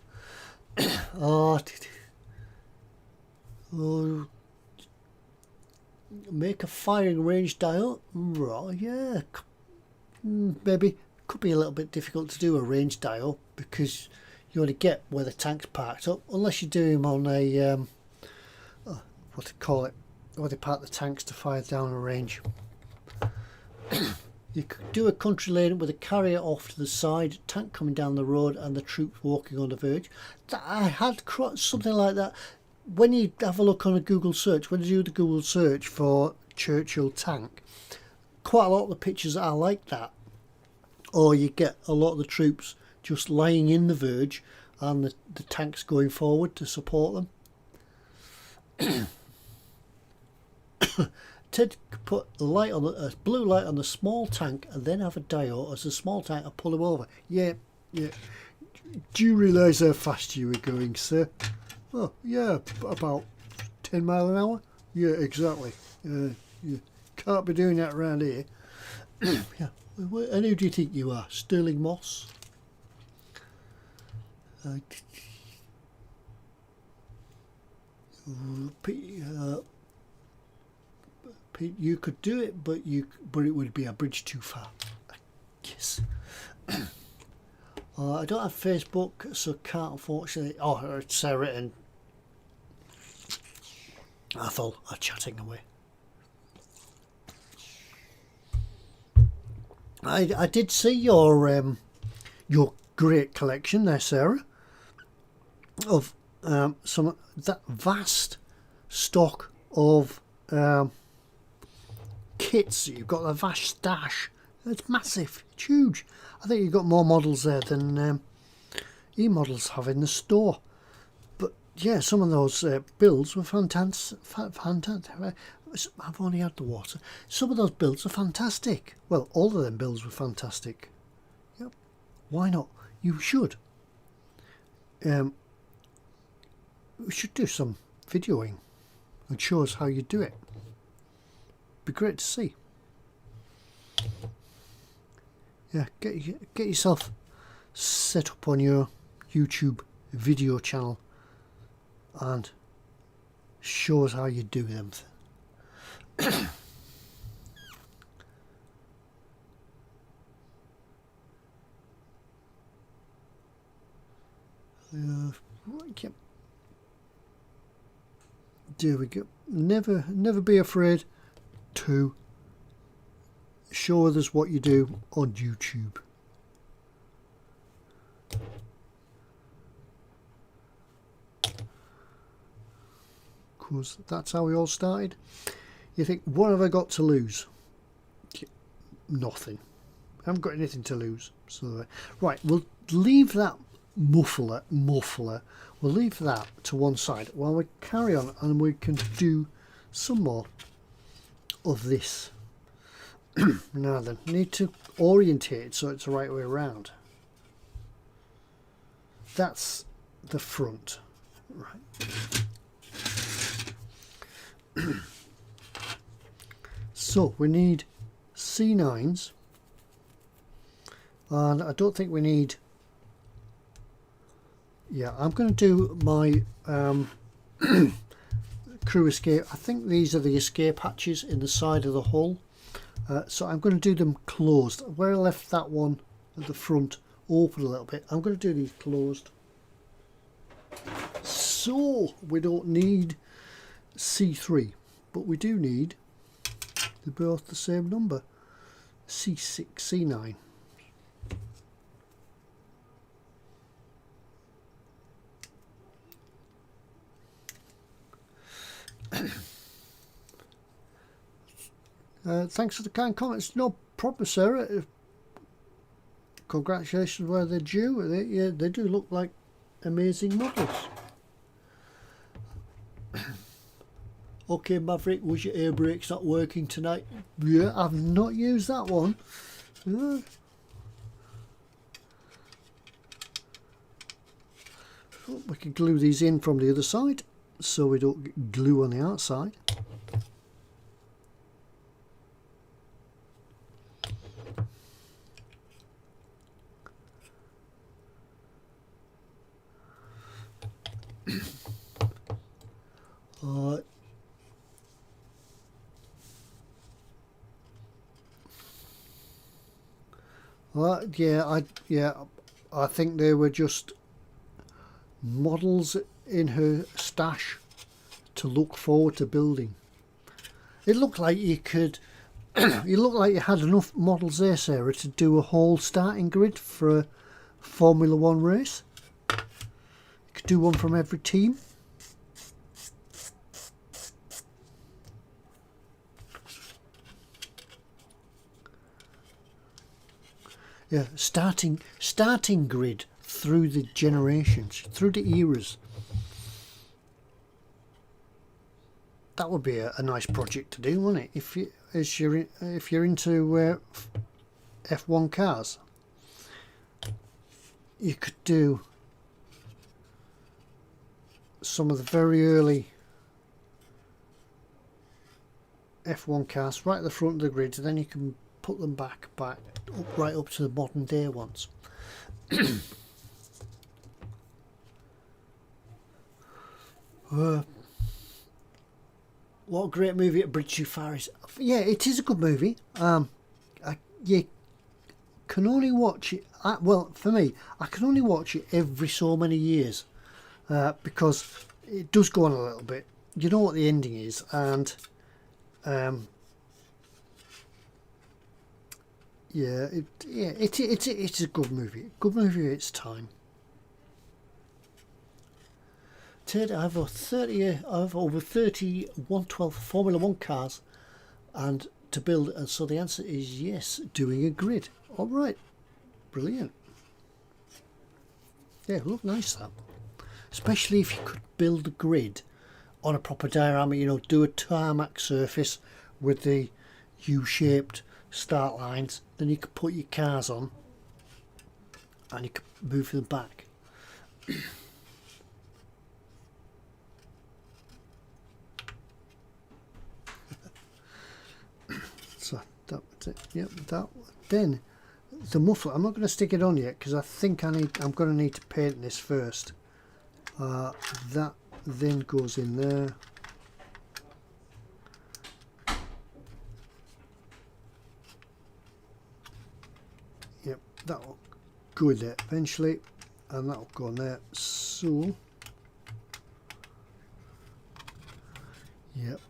B: Make a firing range dial. Right, yeah, maybe could be a little bit difficult to do a range dial because you only get where the tank's parked up, unless you do them on a what do you call it, where they park the tanks to fire down a range. You could do a country lane with a carrier off to the side, tank coming down the road and the troops walking on the verge. I had something like that. When you have a look on a Google search, when you do the Google search for Churchill tank, quite a lot of the pictures are like that. Or you get a lot of the troops just lying in the verge and the tanks going forward to support them. Ted could put a blue light on the small tank and then have a diode as the small tank will pull him over. Yeah. Do you realise how fast you were going, sir? Oh, yeah, about 10 miles an hour. Yeah, exactly. You can't be doing that around here. Yeah. And who do you think you are? Sterling Moss? Pete, you could do it, but it would be a bridge too far. Yes. I don't have Facebook, so can't unfortunately. Oh, Sarah and Athol are chatting away. I did see your great collection there, Sarah, of that vast stock of kits. You've got a vast stash. It's massive. It's huge. I think you've got more models there than e-models have in the store. But yeah, some of those builds were fantastic. I've only had the water. Some of those builds are fantastic. Well, all of them builds were fantastic. Yep. Why not? You should. We should do some videoing and show us how you do it. Be great to see. Yeah, get yourself set up on your YouTube video channel and show us how you do them. Right, yep. There we go. Never be afraid to show others what you do on YouTube. Because that's how we all started. You think, what have I got to lose? Nothing. I haven't got anything to lose. So right, we'll leave that muffler. We'll leave that to one side while we carry on, and we can do some more of this. Now then, need to orientate it so it's the right way around. That's the front, right? So we need C9s, and I don't think we need. Yeah, I'm going to do my crew escape. I think these are the escape hatches in the side of the hull. So I'm going to do them closed. Where I left that one at the front open a little bit, I'm going to do these closed. So we don't need C3, but we do need, they're both the same number, C6, C9. Thanks for the kind comments. No problem, Sarah. Congratulations where they're due. They do look like amazing models. Okay, Maverick, was your air brakes not working tonight? Yeah, I've not used that one. We can glue these in from the other side so we don't get glue on the outside. I think they were just models in her stash to look forward to building. It looked like you could. You looked like you had enough models there, Sarah, to do a whole starting grid for a Formula One race. You could do one from every team. Yeah, starting grid through the generations, through the eras. That would be a nice project to do, wouldn't it? If you're into F1 cars, you could do some of the very early F1 cars right at the front of the grid, and then you can put them back right up to the modern day ones. What a great movie at Bridge Too Far is. Yeah, it is a good movie. You can only watch it, well, for me, I can only watch it every so many years, because it does go on a little bit. You know what the ending is, and it's a good movie. Good movie at its time. Ted, I have over 30 112 Formula One cars, and to build. And so the answer is yes. Doing a grid. All right, brilliant. Yeah, look nice that. Especially if you could build a grid on a proper diorama. You know, do a tarmac surface with the U-shaped start lines. Then you could put your cars on, and you could move them back. So that's it. Yep. That then the muffler, I'm not going to stick it on yet because I think I'm going to need to paint this first. That then goes in there. Yep, that'll go in there eventually, and that'll go in there. So, yep.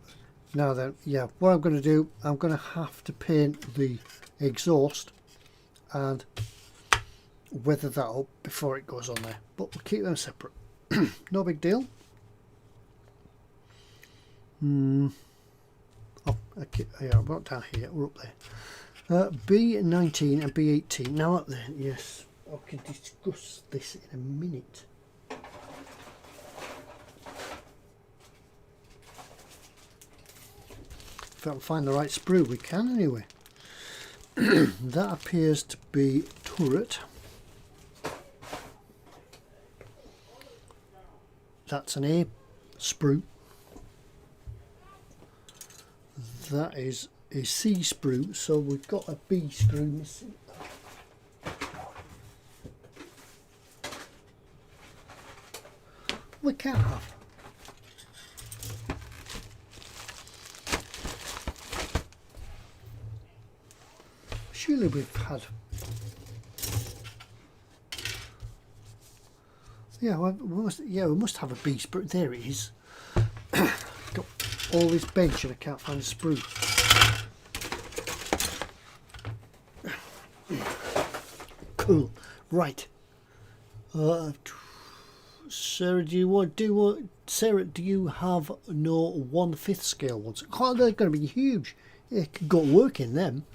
B: Now then, yeah, what I'm going to do, I'm going to have to paint the exhaust and weather that up before it goes on there, but we'll keep them separate. No big deal. Oh, okay, yeah, we're not down here, we're up there. B19 and B18. Now up there, yes, I can discuss this in a minute. If I can find the right sprue, we can anyway. That appears to be turret. That's an A sprue. That is a C sprue, so we've got a B screw missing. We can't have. Surely we've had. Yeah, we must have a B sprue. There it is. Got all this bench and I can't find a sprue. Cool. Right. Sarah, Sarah, do you have no 1/5 scale ones? Oh, they're going to be huge. Yeah, could go work in them.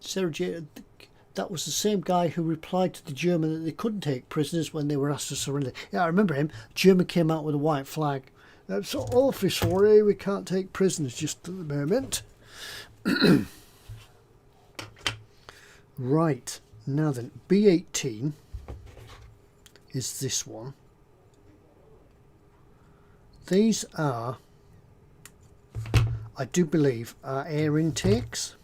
B: Sarah J, that was the same guy who replied to the German that they couldn't take prisoners when they were asked to surrender. Yeah, I remember him. The German came out with a white flag. That's awfully sorry, we can't take prisoners just at the moment. Right, now then, B18 is this one. These are, I do believe, are air intakes.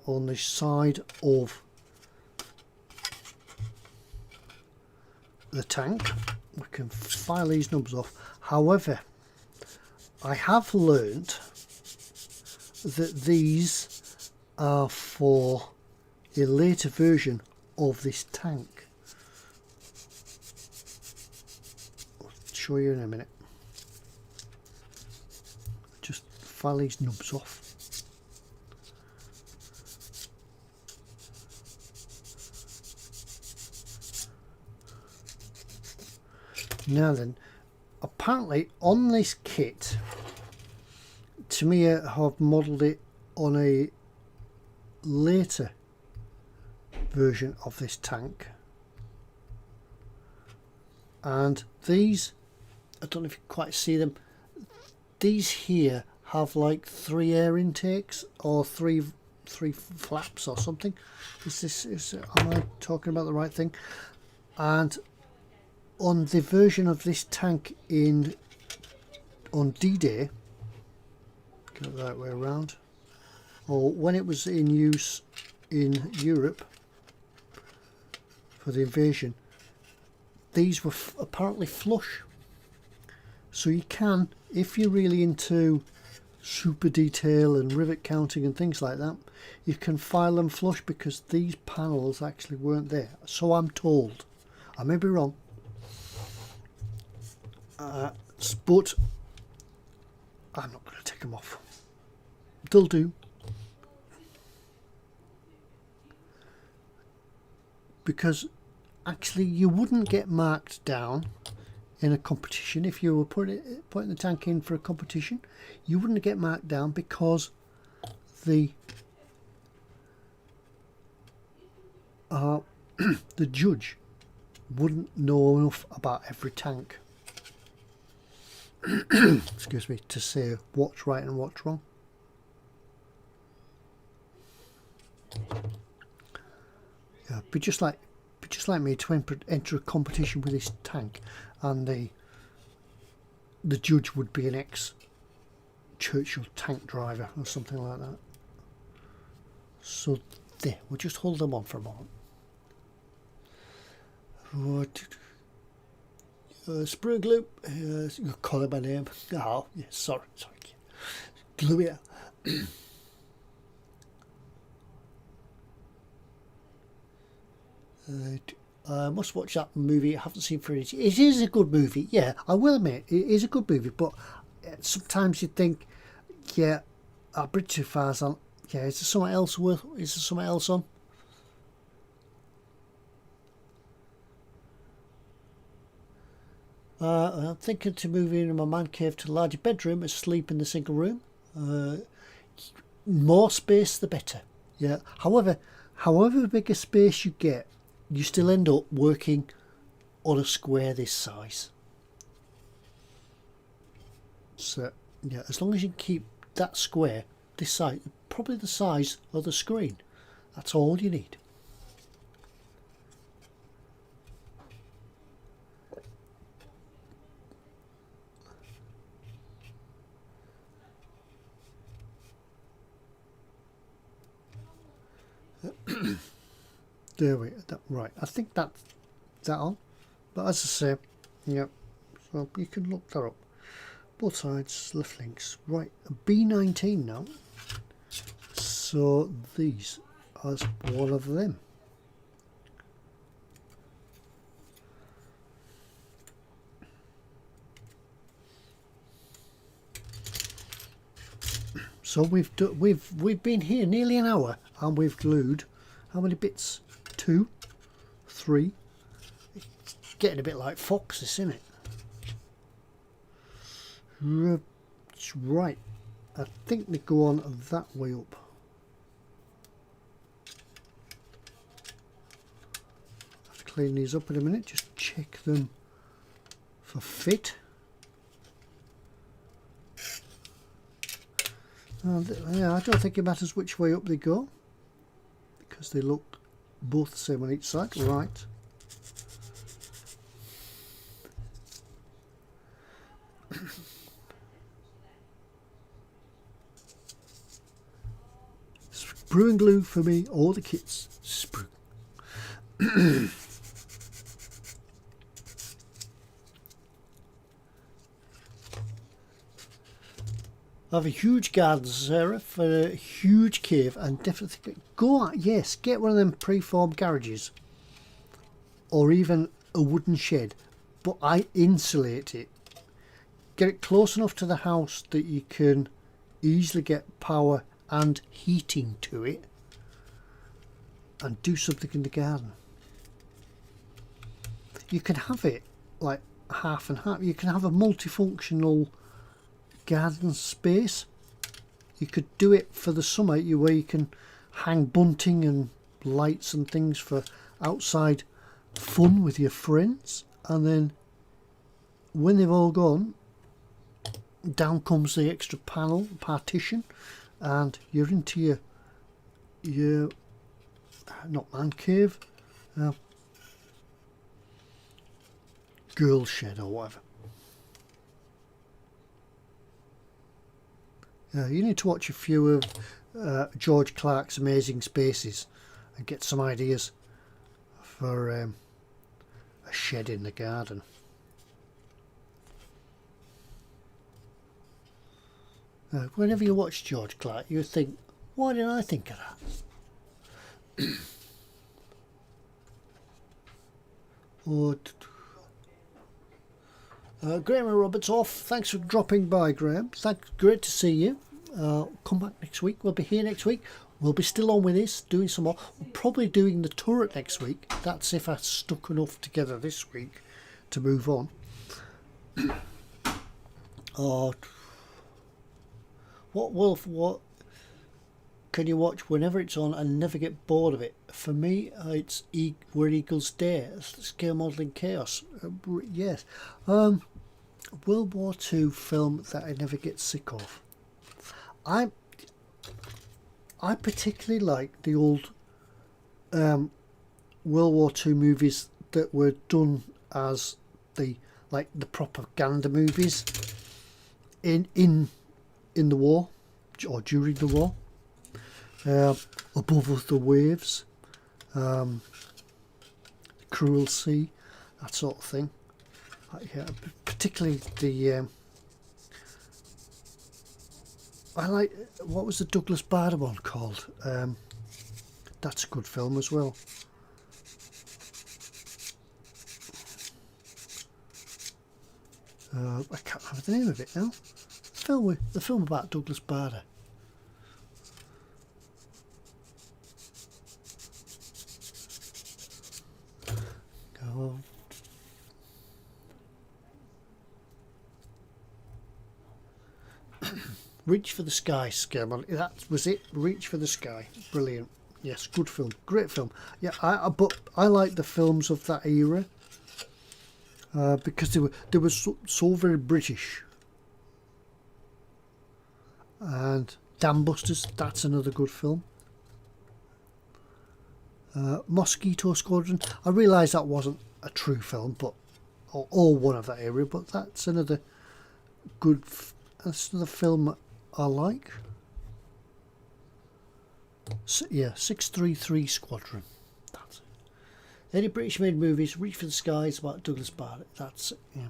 B: On the side of the tank. We can file these knobs off. However, I have learnt that these are for a later version of this tank. I'll show you in a minute. Just file these knobs off. Now then, apparently on this kit, Tamiya have modelled it on a later version of this tank, and these, I don't know if you quite see them, these here have like 3 air intakes or three flaps or something. Am I talking about the right thing? And on the version of this tank on D-Day, go the right way around, or when it was in use in Europe for the invasion, these were apparently flush. So you can, if you're really into super detail and rivet counting and things like that, you can file them flush because these panels actually weren't there. So I'm told. I may be wrong. But I'm not going to take them off. They'll do. Because actually you wouldn't get marked down in a competition if you were putting the tank in for a competition. You wouldn't get marked down because the the judge wouldn't know enough about every tank. Excuse me, to say what's right and what's wrong. Yeah, be just like me to enter a competition with this tank, and the judge would be an ex Churchill tank driver or something like that. So there, we'll just hold them on for a moment. What? Sprue glue. You call it my name. Oh, yeah, sorry. Glue it. I must watch that movie. I haven't seen for ages. It is a good movie. Yeah, I will admit it is a good movie. But sometimes you think, yeah, our bridge too far's on. Yeah, is there something else? Is there something else on? I'm thinking to move in my man cave to a larger bedroom and sleep in the single room. More space, the better. Yeah. However big a space you get, you still end up working on a square this size. So yeah, as long as you can keep that square this size, probably the size of the screen, that's all you need. There we go. Right, I think that's that on. But as I say, yeah, so you can look that up. Both sides, left links. Right, B19 now. So these as one of them. So we've been here nearly an hour and we've glued how many bits? 2, 3. It's getting a bit like Fox, isn't it? Right. I think they go on that way up. Have to clean these up in a minute. Just check them for fit. Yeah, I don't think it matters which way up they go because they look both the same on each side. Right. Sprue and glue for me, all the kits. Sprue. I have a huge garden, Sarah, for a huge cave, and definitely go out. Yes, get one of them preformed garages, or even a wooden shed, but I insulate it. Get it close enough to the house that you can easily get power and heating to it, and do something in the garden. You can have it like half and half. You can have a multifunctional garden space. You could do it for the summer where you can hang bunting and lights and things for outside fun with your friends, and then when they've all gone, down comes the extra panel partition and you're into your not man cave, girl shed or whatever. You need to watch a few of George Clark's Amazing Spaces and get some ideas for a shed in the garden. Whenever you watch George Clark, you think, why didn't I think of that? Graham and Roberts off. Thanks for dropping by, Graham. Great to see you. Come back next week. We'll be here next week. We'll be still on with this, doing some more. We're probably doing the turret next week. That's if I stuck enough together this week to move on. What can you watch whenever it's on and never get bored of it? For me, it's Where Eagles Dare, Scale Modelling Chaos. Yes. World War II film that I never get sick of. I particularly like the old World War II movies that were done as the propaganda movies in the war or during the war. Above the Waves, Cruel Sea, that sort of thing. Yeah, particularly the I like, what was the Douglas Bader one called? That's a good film as well. I can't remember the name of it now. The film about Douglas Bader. Oh. Reach for the Sky, Scareman. That was it. Reach for the Sky. Brilliant. Yes, good film. Great film. Yeah, but I like the films of that era because they were so very British. And Dam Busters, that's another good film. Mosquito Squadron. I realise that wasn't a true film, but or one of that era. But that's another good. That's another film I like. So, yeah, 633 Squadron. That's it. Any British made movies, Reach for the Skies about Douglas Bader. That's it, yeah.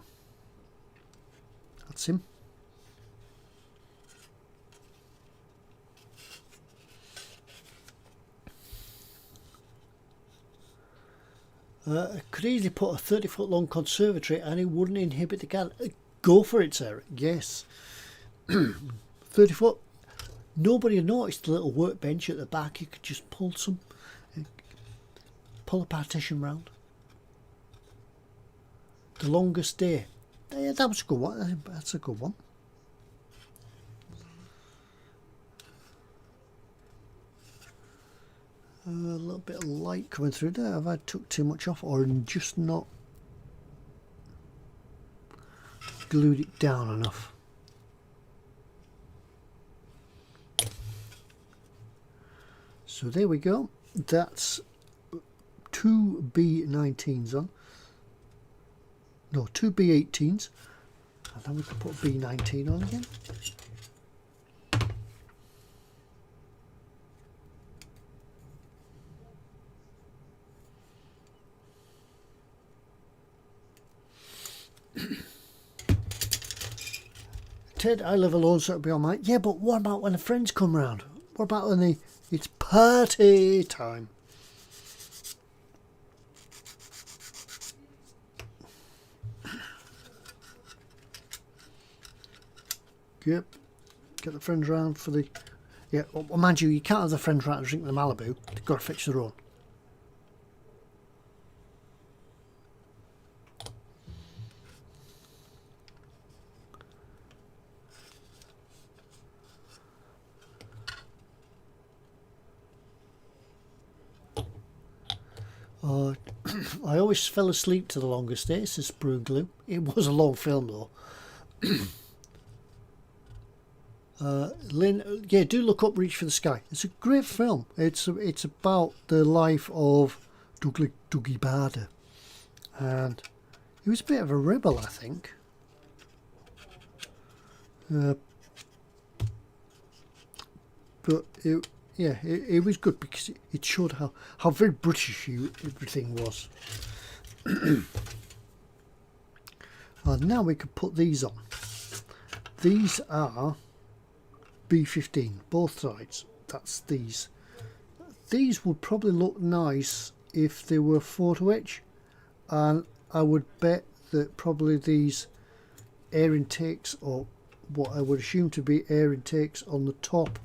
B: That's him. Could easily put a 30-foot long conservatory and it wouldn't inhibit the garden. Go for it, Sarah. Yes. 30 foot. Nobody noticed the little workbench at the back. You could just pull a partition round. The Longest Day. Yeah, that was a good one. That's a good one. A little bit of light coming through there. Have I took too much off or just not glued it down enough? So there we go. That's two B19s on. No, two B18s. And then we can put B19 on again. Ted, I live alone, so it'll be all right. Yeah, but what about when the friends come round? What about when it's party time? Yep. Get the friends round for the... Yeah, well, mind you can't have the friends round and drink the Malibu. They've got to fetch their own. I always fell asleep to The Longest Day, says Brew Glue. It was a long film though. Lynn, yeah, do look up Reach for the Sky. It's a great film. It's about the life of Dougie Bader, and he was a bit of a rebel, I think. But it was good because it showed how very British everything was. Now we could put these on. These are B15, both sides. That's these. These would probably look nice if they were photo etch, and I would bet that probably these air intakes, or what I would assume to be air intakes on the top,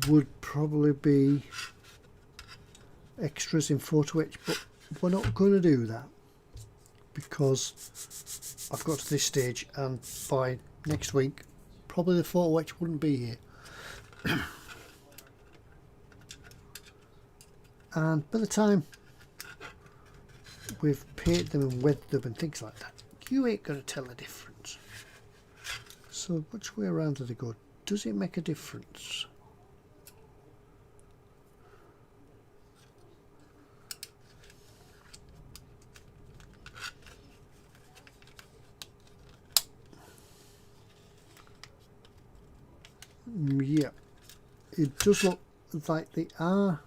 B: would probably be extras in photo etch, but we're not going to do that because I've got to this stage, and by next week probably the photo etch wouldn't be here. And by the time we've painted them and weathered them and things like that, you ain't going to tell the difference. So which way around do they go? Does it make a difference? it does look like they are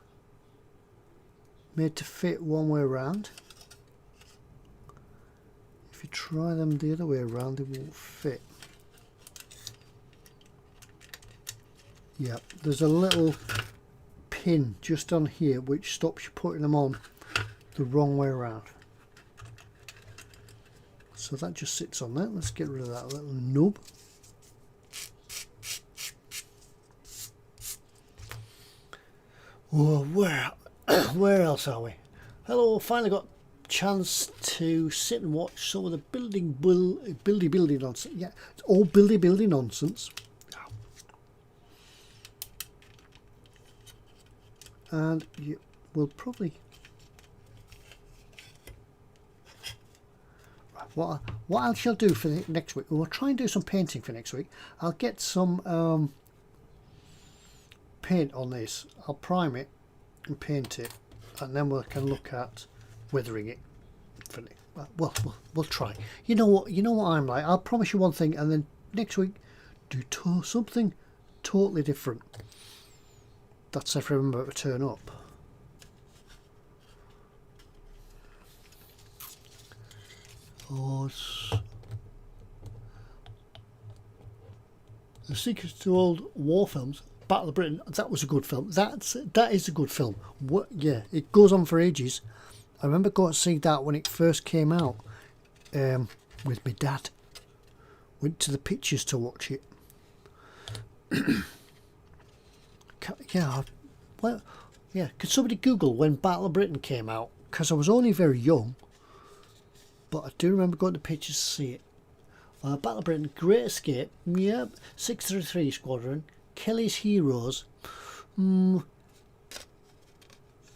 B: made to fit one way around. If you try them the other way around, they won't fit. Yeah, there's a little pin just on here which stops you putting them on the wrong way around. So that just sits on there. Let's get rid of that little nub. Oh, where else are we? Hello, finally got a chance to sit and watch some of the buildy nonsense. Yeah, it's all buildy nonsense. And you will probably... What I shall do for the next week, we'll try and do some painting for next week. I'll get some paint on this. I'll prime it and paint it, and then we can look at weathering it. Well, we'll try. You know what I'm like. I'll promise you one thing, and then next week do something totally different. That's if I remember to turn up. Oh, The Secrets to Old War Films, Battle of Britain. That was a good film. That is a good film. Yeah, it goes on for ages. I remember going to see that when it first came out with my dad. Went to the pictures to watch it. Yeah, well, yeah. Could somebody Google when Battle of Britain came out? Because I was only very young. But I do remember going to pictures to see it. Battle of Britain, Great Escape, yep, 633 Squadron, Kelly's Heroes. Yeah,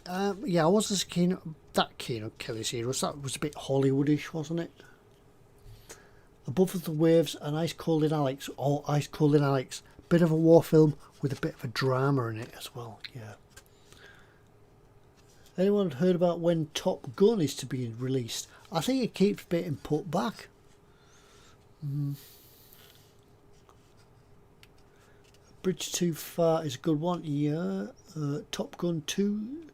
B: I wasn't that keen on Kelly's Heroes. That was a bit Hollywoodish, wasn't it? Above the Waves and Ice Cold in Alex. Oh, Ice Cold in Alex. Bit of a war film with a bit of a drama in it as well. Yeah. Anyone heard about when Top Gun is to be released? I think it keeps being put back. Bridge Too Far is a good one. Yeah. Top Gun 2.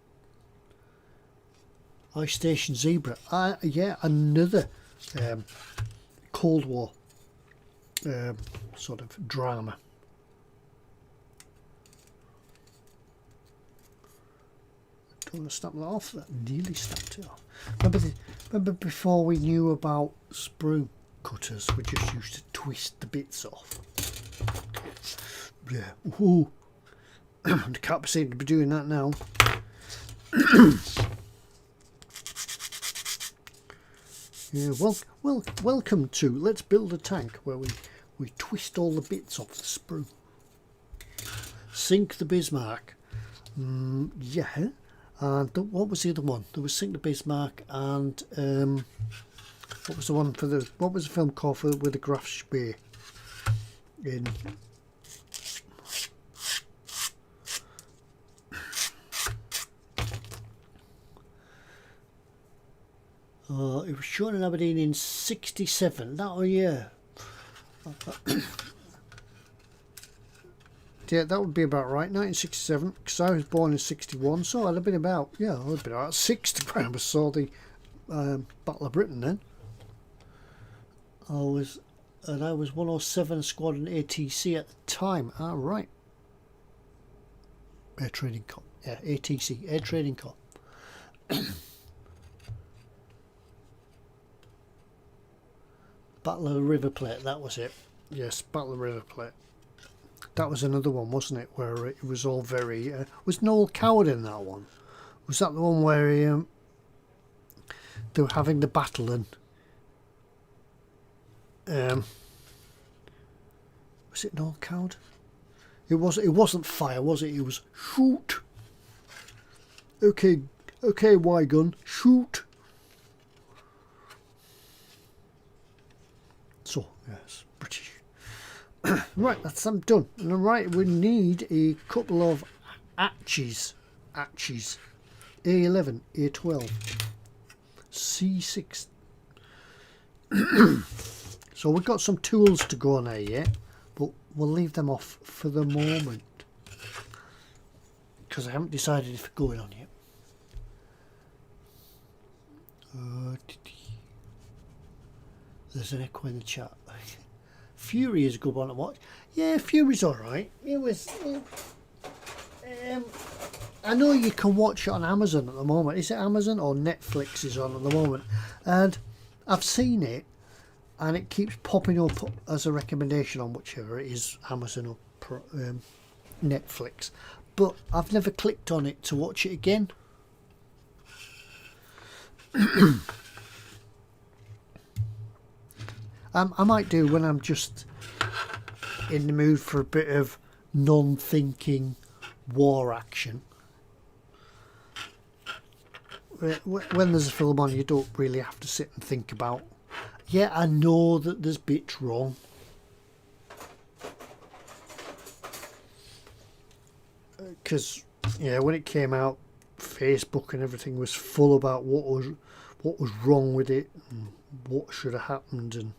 B: Ice Station Zebra. Yeah, another Cold War sort of drama. Don't want to snap that off. That nearly snapped it off. Remember before we knew about sprue cutters, we just used to twist the bits off. Yeah. Ooh. I can't be seen to be doing that now. Yeah. Welcome to Let's Build a Tank, where we twist all the bits off the sprue. Sink the Bismarck. Yeah. And what was the other one? There was Sink the Bismarck, and what was the one for the? What was the film called with the Graf Spee in? It was shown in Aberdeen in '67. That was, yeah. Yeah, that would be about right, 1967, because I was born in '61, so I'd have been about, yeah, I'd have been about 60 when I saw the Battle of Britain then. I was 107 Squadron ATC at the time. Ah, right. Air Training Corps. Yeah, ATC, Air Training Corps. Battle of the River Plate, that was it. Yes, Battle of the River Plate. That was another one, wasn't it? Where it was all very... was Noel Coward in that one? Was that the one where they were having the battle and... was it Noel Coward? It wasn't fire, was it? It was shoot. Okay, Y-gun, shoot. So, yes, British. Right, I'm done. And right, we need a couple of Atches. A11, A12, C6. So we've got some tools to go on there yet, but we'll leave them off for the moment. because I haven't decided if we're going on yet. There's an echo in the chat. Fury is a good one to watch. Yeah, Fury's alright. It was. I know you can watch it on Amazon at the moment. Is it Amazon or Netflix is on at the moment? And I've seen it, and it keeps popping up as a recommendation on whichever it is, Amazon or Netflix. But I've never clicked on it to watch it again. I might do when I'm just in the mood for a bit of non-thinking war action. When there's a film on, you don't really have to sit and think about, yeah, I know that there's bits wrong. Because, yeah, when it came out, Facebook and everything was full about what was wrong with it and what should have happened, and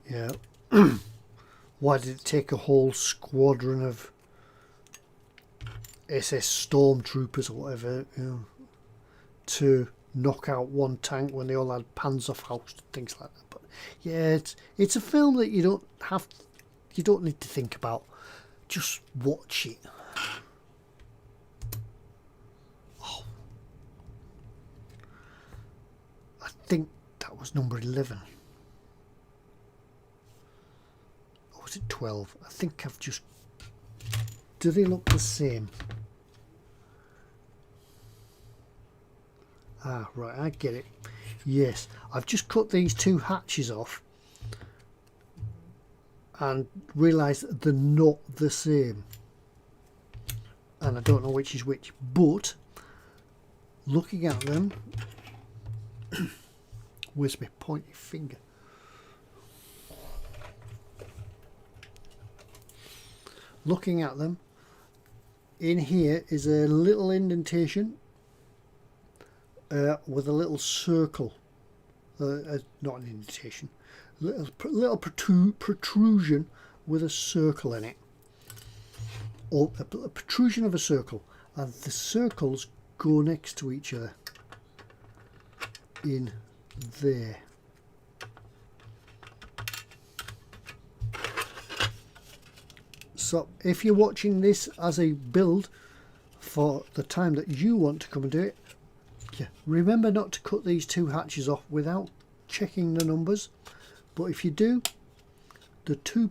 B: yeah, why did it take a whole squadron of SS stormtroopers or whatever, you know, to knock out one tank when they all had Panzerfaust and things like that. But yeah, it's a film that you don't need to think about. Just watch it. Oh, I think that was number 11. Or was it 12? I think I've just... Do they look the same? Ah, right, I get it. Yes, I've just cut these two hatches off and realised that they're not the same. And I don't know which is which, but looking at them... Where's my pointy finger? Looking at them, in here is a little indentation with a little circle, not an indentation, little protrusion with a circle in it, or a protrusion of a circle, and the circles go next to each other in there. So if you're watching this as a build for the time that you want to come and do it, yeah, remember not to cut these two hatches off without checking the numbers. But if you do, the two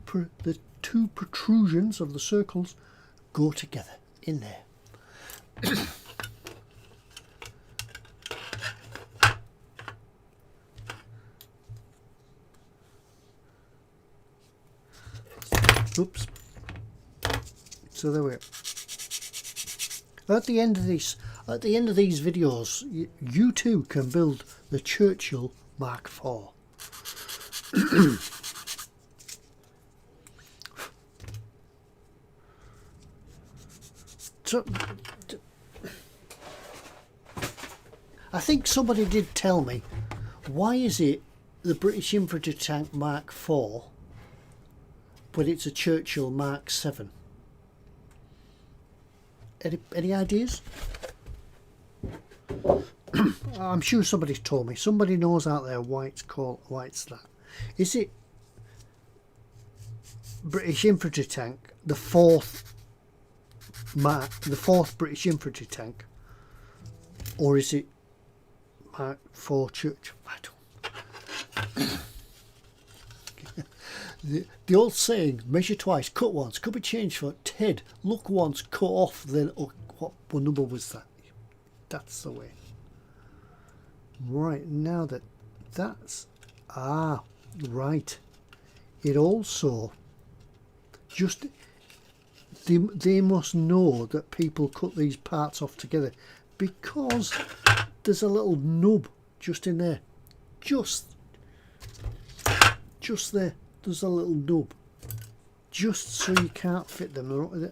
B: protrusions of the circles go together in there. Oops. So there we go. At the end of these videos, you too can build the Churchill Mark IV. So, I think somebody did tell me, why is it the British infantry tank Mark IV, but it's a Churchill Mark VII? Any ideas? I'm sure somebody's told me. Somebody knows out there why it's called, why it's that. Is it British infantry tank, the fourth British infantry tank, or is it Mark IV Church? I don't. The old saying, measure twice, cut once, could be changed for Ted, look once, cut off, then what number was that? That's the way. Right, now that's right. It also just they must know that people cut these parts off together, because there's a little nub just in there, just there. There's a little nub, just so you can't fit them,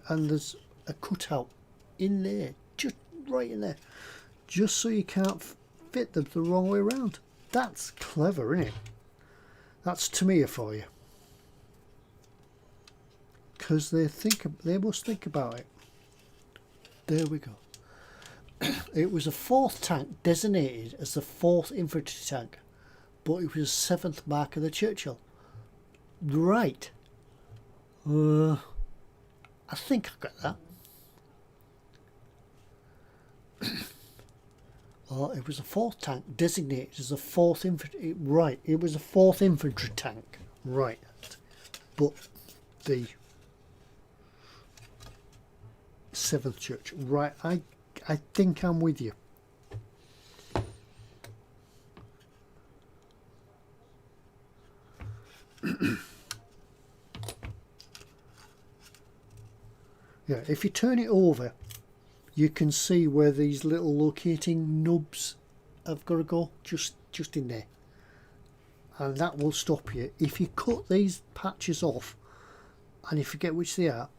B: and there's a cutout in there, just right in there, just so you can't fit them the wrong way around. That's clever, isn't it? That's Tamiya for you, because they must think about it. There we go. It was a fourth tank designated as the 4th infantry tank, but it was the 7th mark of the Churchill. Right. I think I got that. Oh, it was a 4th tank designated as the 4th infantry. Right, it was a 4th infantry tank. Right. But the 7th Church. Right, I think I'm with you. Yeah, if you turn it over, you can see where these little locating nubs have got to go, just in there, and that will stop you. If you cut these patches off and you forget which they are,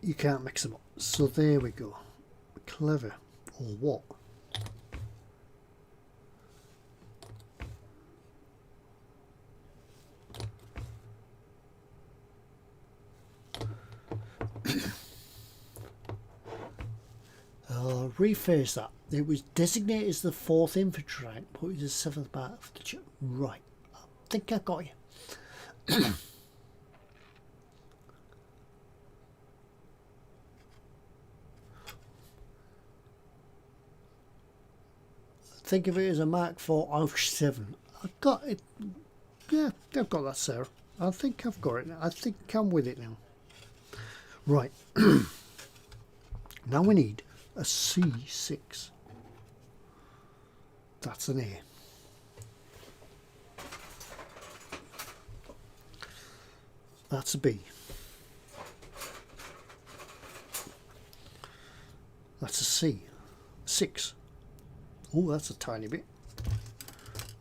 B: you can't mix them up. So there we go. Clever, or what? I'll rephrase that. It was designated as the 4th infantry rank, but it was the 7th part of the right. I think I got you. Think of it as a Mark IV Ausf 7. I got it. Yeah, I've got that, Sarah. I think I've got it now. I think I'm with it now. Right. Now we need a C6. That's an A. That's a B. That's a C. 6. Oh, that's a tiny bit.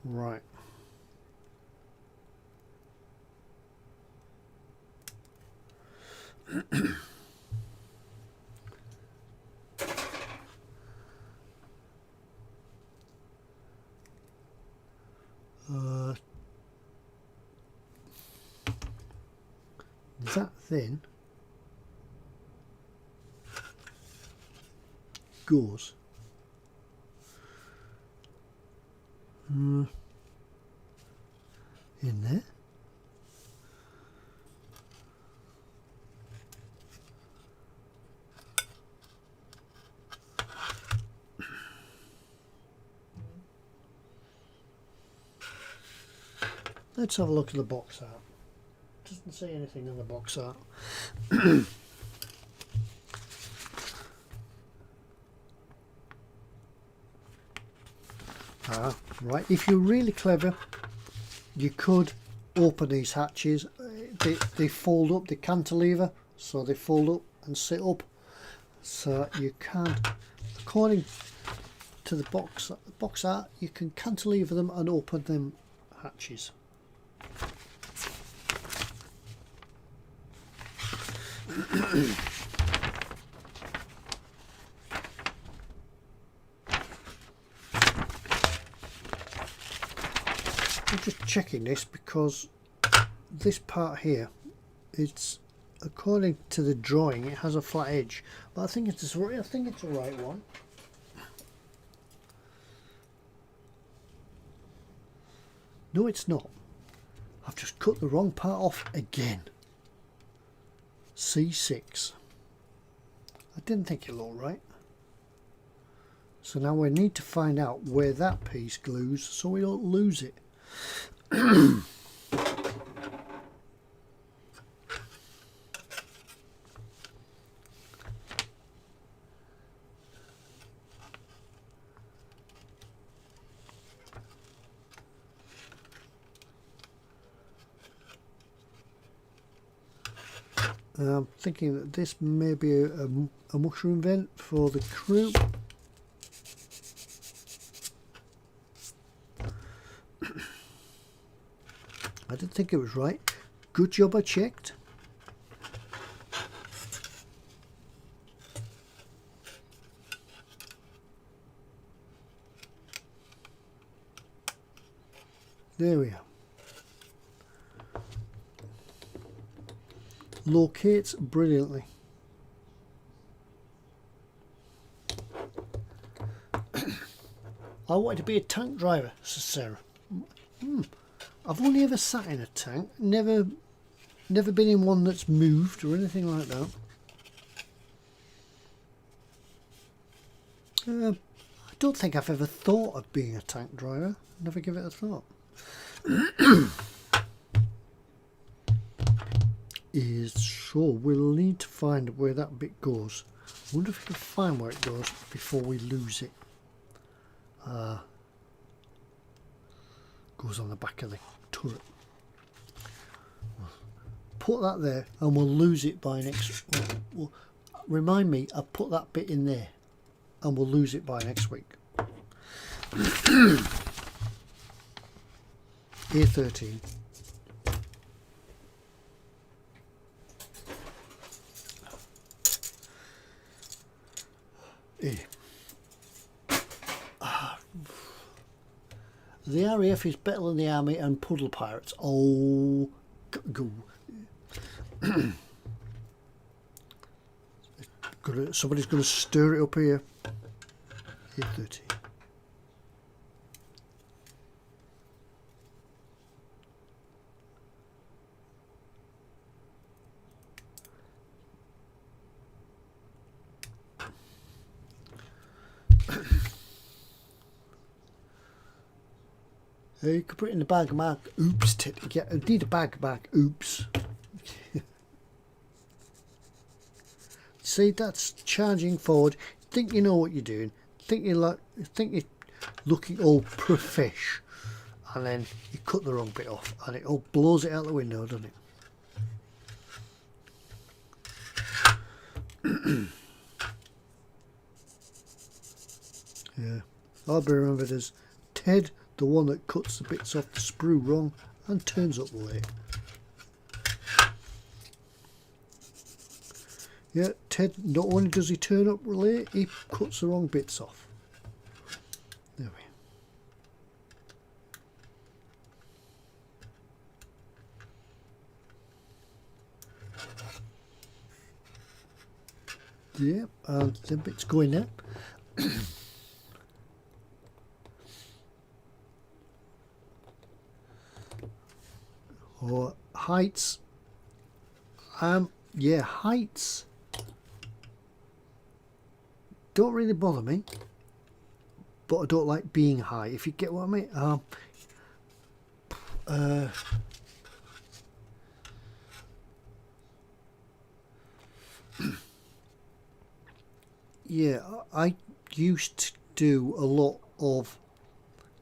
B: Right. That then goes in there. Let's have a look at the box art. Doesn't say anything in the box art. Right, if you're really clever, you could open these hatches. They fold up, they cantilever, so they fold up and sit up. So you can't, according to the box art, you can cantilever them and open them hatches. I'm just checking this because this part here, it's according to the drawing, it has a flat edge, but I think it's the right one. No, it's not. I've just cut the wrong part off again. C6. I didn't think it looked right. So now we need to find out where that piece glues so we don't lose it. I'm thinking that this may be a mushroom vent for the crew. I didn't think it was right. Good job I checked. There we are. Locates brilliantly. I wanted to be a tank driver, says Sarah. I've only ever sat in a tank, never been in one that's moved or anything like that. I don't think I've ever thought of being a tank driver. Never give it a thought. So we'll need to find where that bit goes. I wonder if we can find where it goes before we lose it. Goes on the back of the turret. Put that there and we'll lose it by next. Remind me, I'll put that bit in there and we'll lose it by next week. A13. The RAF is better than the Army and puddle pirates. Oh, go. Somebody's going to stir it up here. A30. You could put it in the bag, Mark. Oops, yeah, I need a bag, Mark. Oops. See, that's charging forward. Think you know what you're doing. Think you're looking all profesh, and then you cut the wrong bit off, and it all blows it out the window, doesn't it? Yeah, I'll be remembered as Ted, the one that cuts the bits off the sprue wrong and turns up late. Yeah, Ted, not only does he turn up late, he cuts the wrong bits off. There we go. Yep, and the bits going there. Or heights. Yeah, heights don't really bother me, but I don't like being high, if you get what I mean. Yeah, I used to do a lot of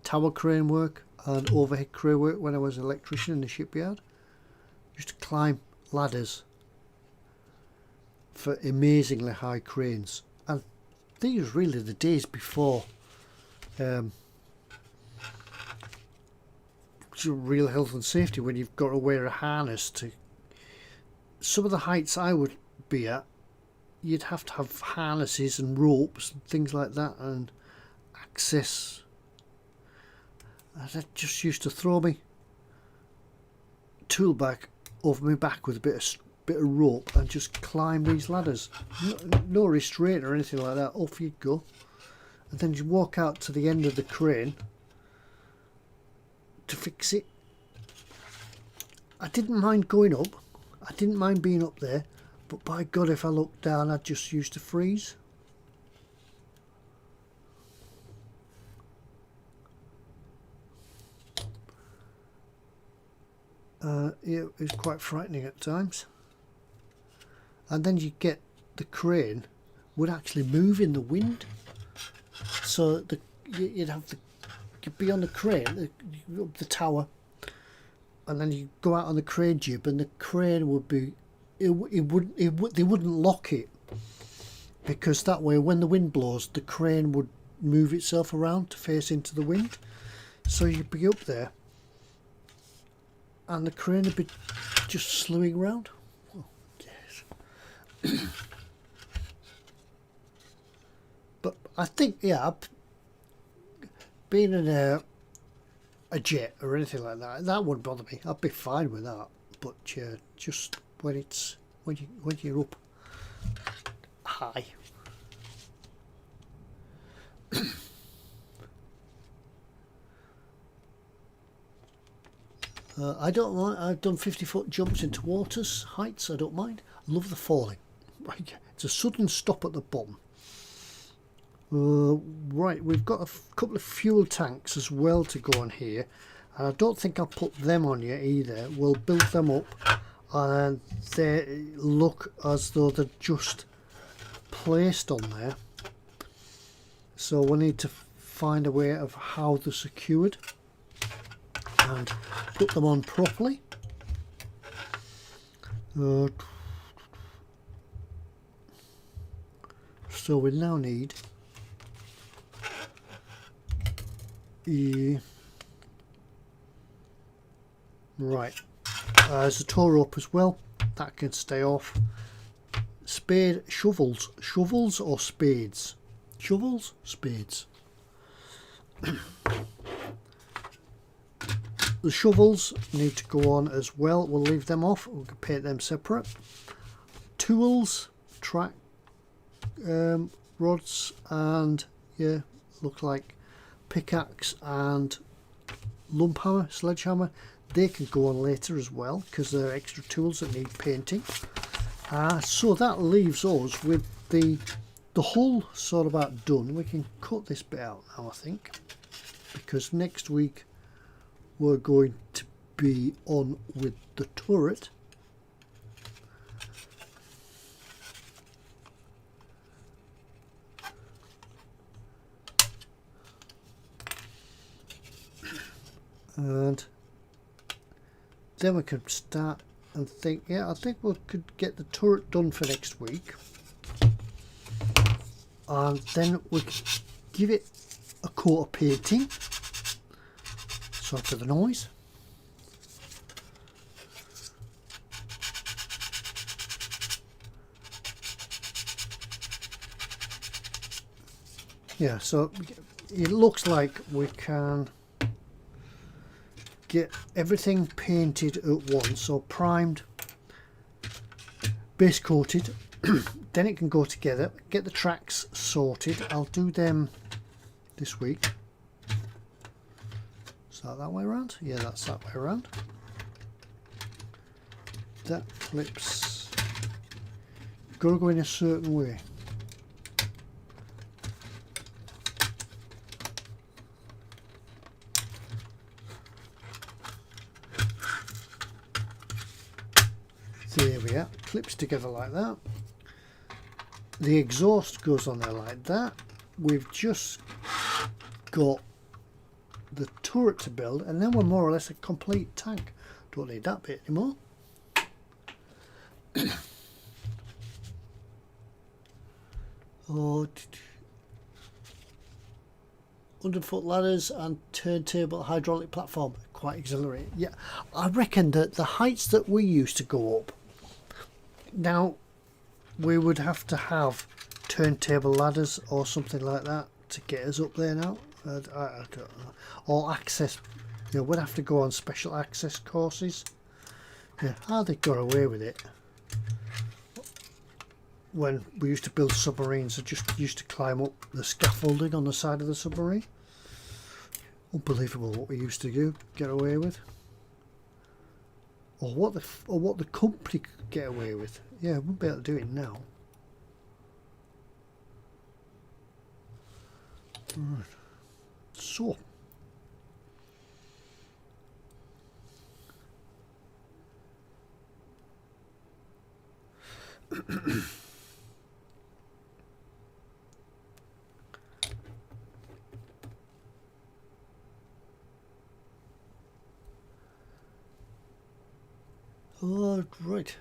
B: tower crane work and overhead crane work when I was an electrician in the shipyard. Used to climb ladders for amazingly high cranes, and these were really the days before real health and safety, when you've got to wear a harness. To some of the heights I would be at, you'd have to have harnesses and ropes and things like that, and access. And that just used to throw me tool bag over my back with a bit of rope and just climb these ladders. No restraint or anything like that. Off you go, and then you walk out to the end of the crane to fix it. I didn't mind going up. I didn't mind being up there, but by God, if I looked down, I just used to freeze. It was quite frightening at times. And then you get the crane would actually move in the wind, so you'd be on the crane, the tower, and then you go out on the crane jib, and the crane would be, they wouldn't lock it, because that way when the wind blows, the crane would move itself around to face into the wind. So you'd be up there and the crane would be just slewing around. Oh, yes. But I think, yeah, being in a jet or anything like that, that wouldn't bother me. I'd be fine with that. But yeah, just when you're up high. I don't mind. I've done 50-foot jumps into waters, heights. I don't mind. I love the falling. Right, it's a sudden stop at the bottom. Right, we've got a couple of fuel tanks as well to go on here, and I don't think I'll put them on yet either. We'll build them up, and they look as though they're just placed on there. So we need to find a way of how they're secured and put them on properly. So we now need right, there's a tow rope as well that can stay off. Shovels or spades? Shovels, spades. The shovels need to go on as well. We'll leave them off. We can paint them separate. Tools, track rods, and yeah, look like pickaxe and lump hammer, sledgehammer. They can go on later as well because they're extra tools that need painting. So that leaves us with the hull sort of about done. We can cut this bit out now, I think, because next week we're going to be on with the turret. And then we could start and think, yeah, I think we could get the turret done for next week. And then we could give it a coat of painting. Sorry for the noise. Yeah, so it looks like we can get everything painted at once, so primed, base coated, then it can go together. Get the tracks sorted. I'll do them this week. Is that way around? Yeah, that's that way around. That flips. Got to go in a certain way. There we are, clips together like that. The exhaust goes on there like that. We've just got the turret to build, and then we're more or less a complete tank. Don't need that bit anymore. 100-foot ladders and turntable hydraulic platform. Quite exhilarating. Yeah, I reckon that the heights that we used to go up, now we would have to have turntable ladders or something like that to get us up there now. I don't know. Or access, you know, we'd have to go on special access courses. Yeah, how they got away with it. When we used to build submarines, I just used to climb up the scaffolding on the side of the submarine. Unbelievable what we used to do, get away with. Or what the company could get away with. Yeah, we wouldn't be able to do it now. Right. So. Oh, right.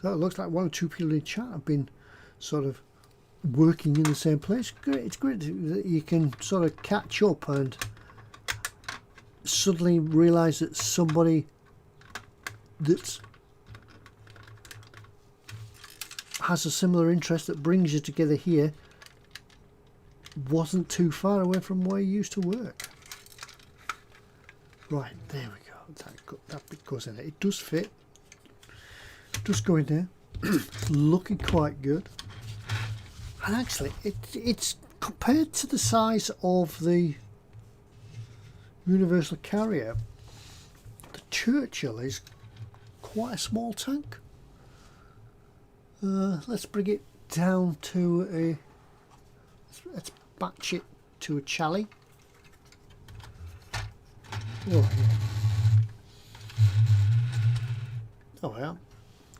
B: So it looks like one or two people in chat have been sort of working in the same place. Great. It's great that you can sort of catch up and suddenly realise that somebody that has a similar interest that brings you together here wasn't too far away from where you used to work. Right, there we go. That bit goes in there. It does fit. Does go in there. Looking quite good. And actually, it's compared to the size of the Universal Carrier, the Churchill is quite a small tank. Let's bring it down to a. Let's batch it to a Chally. Oh, yeah. Oh yeah.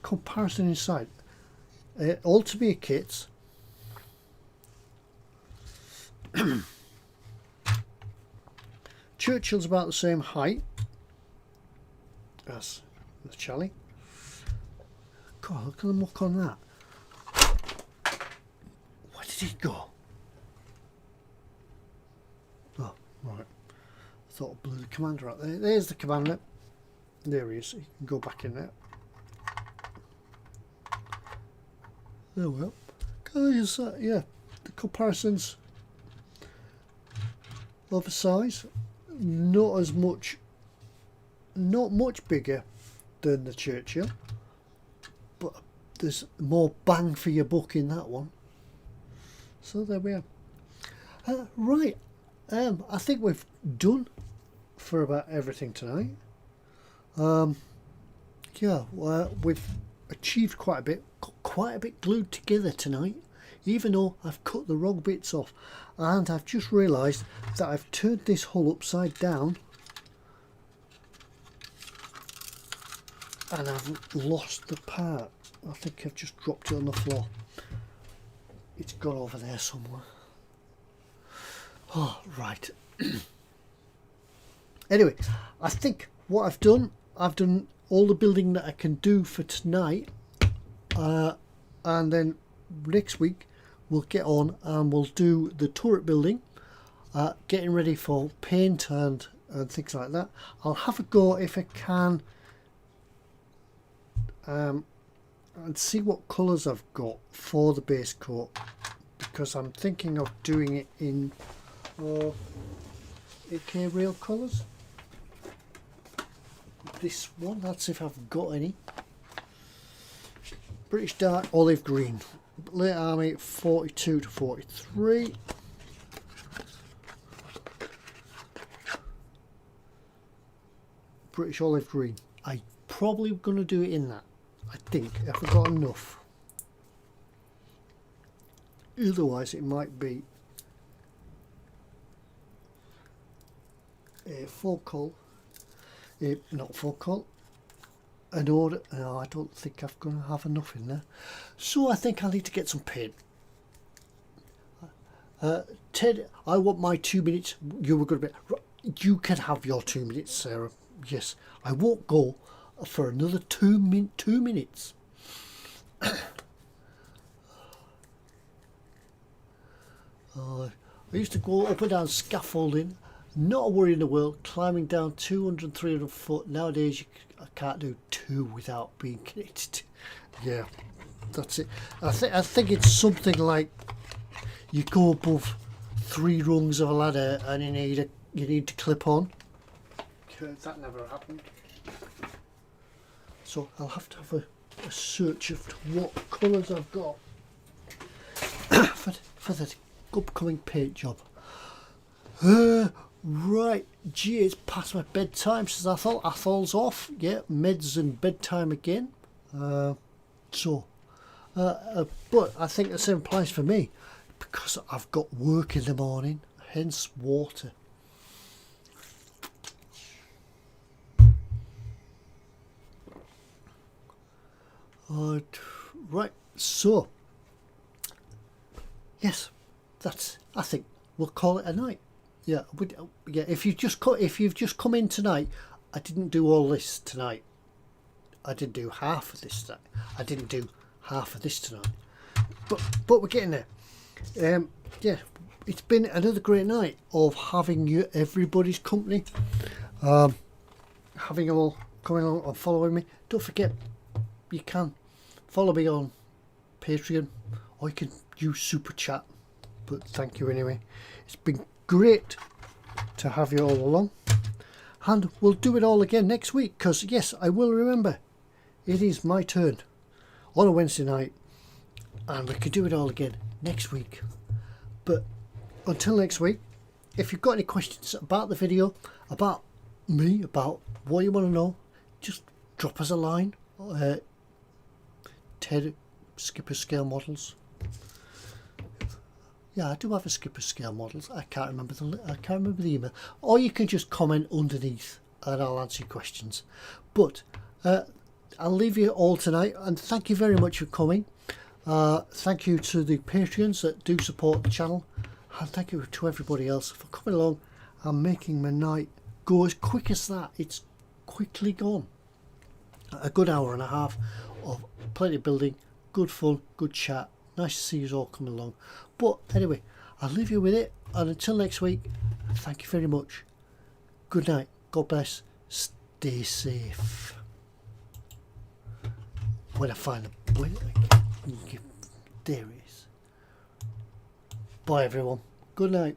B: Comparison inside. All Tamiya kits. Churchill's about the same height as the Chally. God, look at the muck on that. Where did it go? Oh, right. I thought I blew the commander out there. There's the commander. There he is. He can go back in there. There we go. Guys, yeah, the comparisons of the size, not as much, not much bigger than the Churchill, but there's more bang for your buck in that one. So there we are. Right, I think we've done for about everything tonight. Yeah, we've achieved quite a bit. Got quite a bit glued together tonight, even though I've cut the wrong bits off, and I've just realised that I've turned this hull upside down and I've lost the part. I think I've just dropped it on the floor. It's gone over there somewhere. Oh, right. Anyway, I think what I've done all the building that I can do for tonight, and then next week we'll get on and we'll do the turret building, getting ready for paint and things like that. I'll have a go if I can, and see what colours I've got for the base coat, because I'm thinking of doing it in AK Rail colours. This one, that's if I've got any. British Dark Olive Green, Late Army 42 to 43. British Olive Green. I'm probably going to do it in that. I think, if I've got enough. Otherwise it might be a full call. Not full call. An order. No, I don't think I'm going to have enough in there. So I think I need to get some paint. Ted, I want my 2 minutes. You were going to be. You can have your 2 minutes, Sarah. Yes, I won't go for another 2 minutes. I used to go up and down scaffolding. Not a worry in the world, climbing down 200, 300 foot. Nowadays, I can't do 2 without being connected. Yeah, that's it. I think it's something like you go above 3 rungs of a ladder and you need to clip on. That never happened. So I'll have to have a search of what colours I've got for the upcoming paint job. Right, gee, it's past my bedtime since I thought Athol's off. Yeah, meds and bedtime again. But I think the same applies for me, because I've got work in the morning, hence water. Right, so yes, I think we'll call it a night. Yeah, yeah. If you've just come in tonight, I didn't do all this tonight. I did do half of this tonight. I didn't do half of this tonight. But we're getting there. Yeah, it's been another great night of having everybody's company. Having them all coming along and following me. Don't forget, you can follow me on Patreon, or you can use Super Chat. But thank you anyway. It's been great to have you all along, And we'll do it all again next week, because yes, I will remember. It is my turn on a Wednesday night, and we could do it all again next week. But until next week, if you've got any questions about the video, about me, about what you want to know, just drop us a line. Ted, Skipper Scale Models. Yeah, I do have a Skipper Scale Models. I can't remember the email. Or you can just comment underneath, and I'll answer your questions. But I'll leave you all tonight, and thank you very much for coming. Thank you to the Patreons that do support the channel, and thank you to everybody else for coming along and making my night go as quick as that. It's quickly gone. A good hour and a half of plenty of building, good fun, good chat. Nice to see you all coming along. But anyway, I'll leave you with it, and until next week, thank you very much. Good night. God bless. Stay safe. When I find a there it is. Bye everyone. Good night.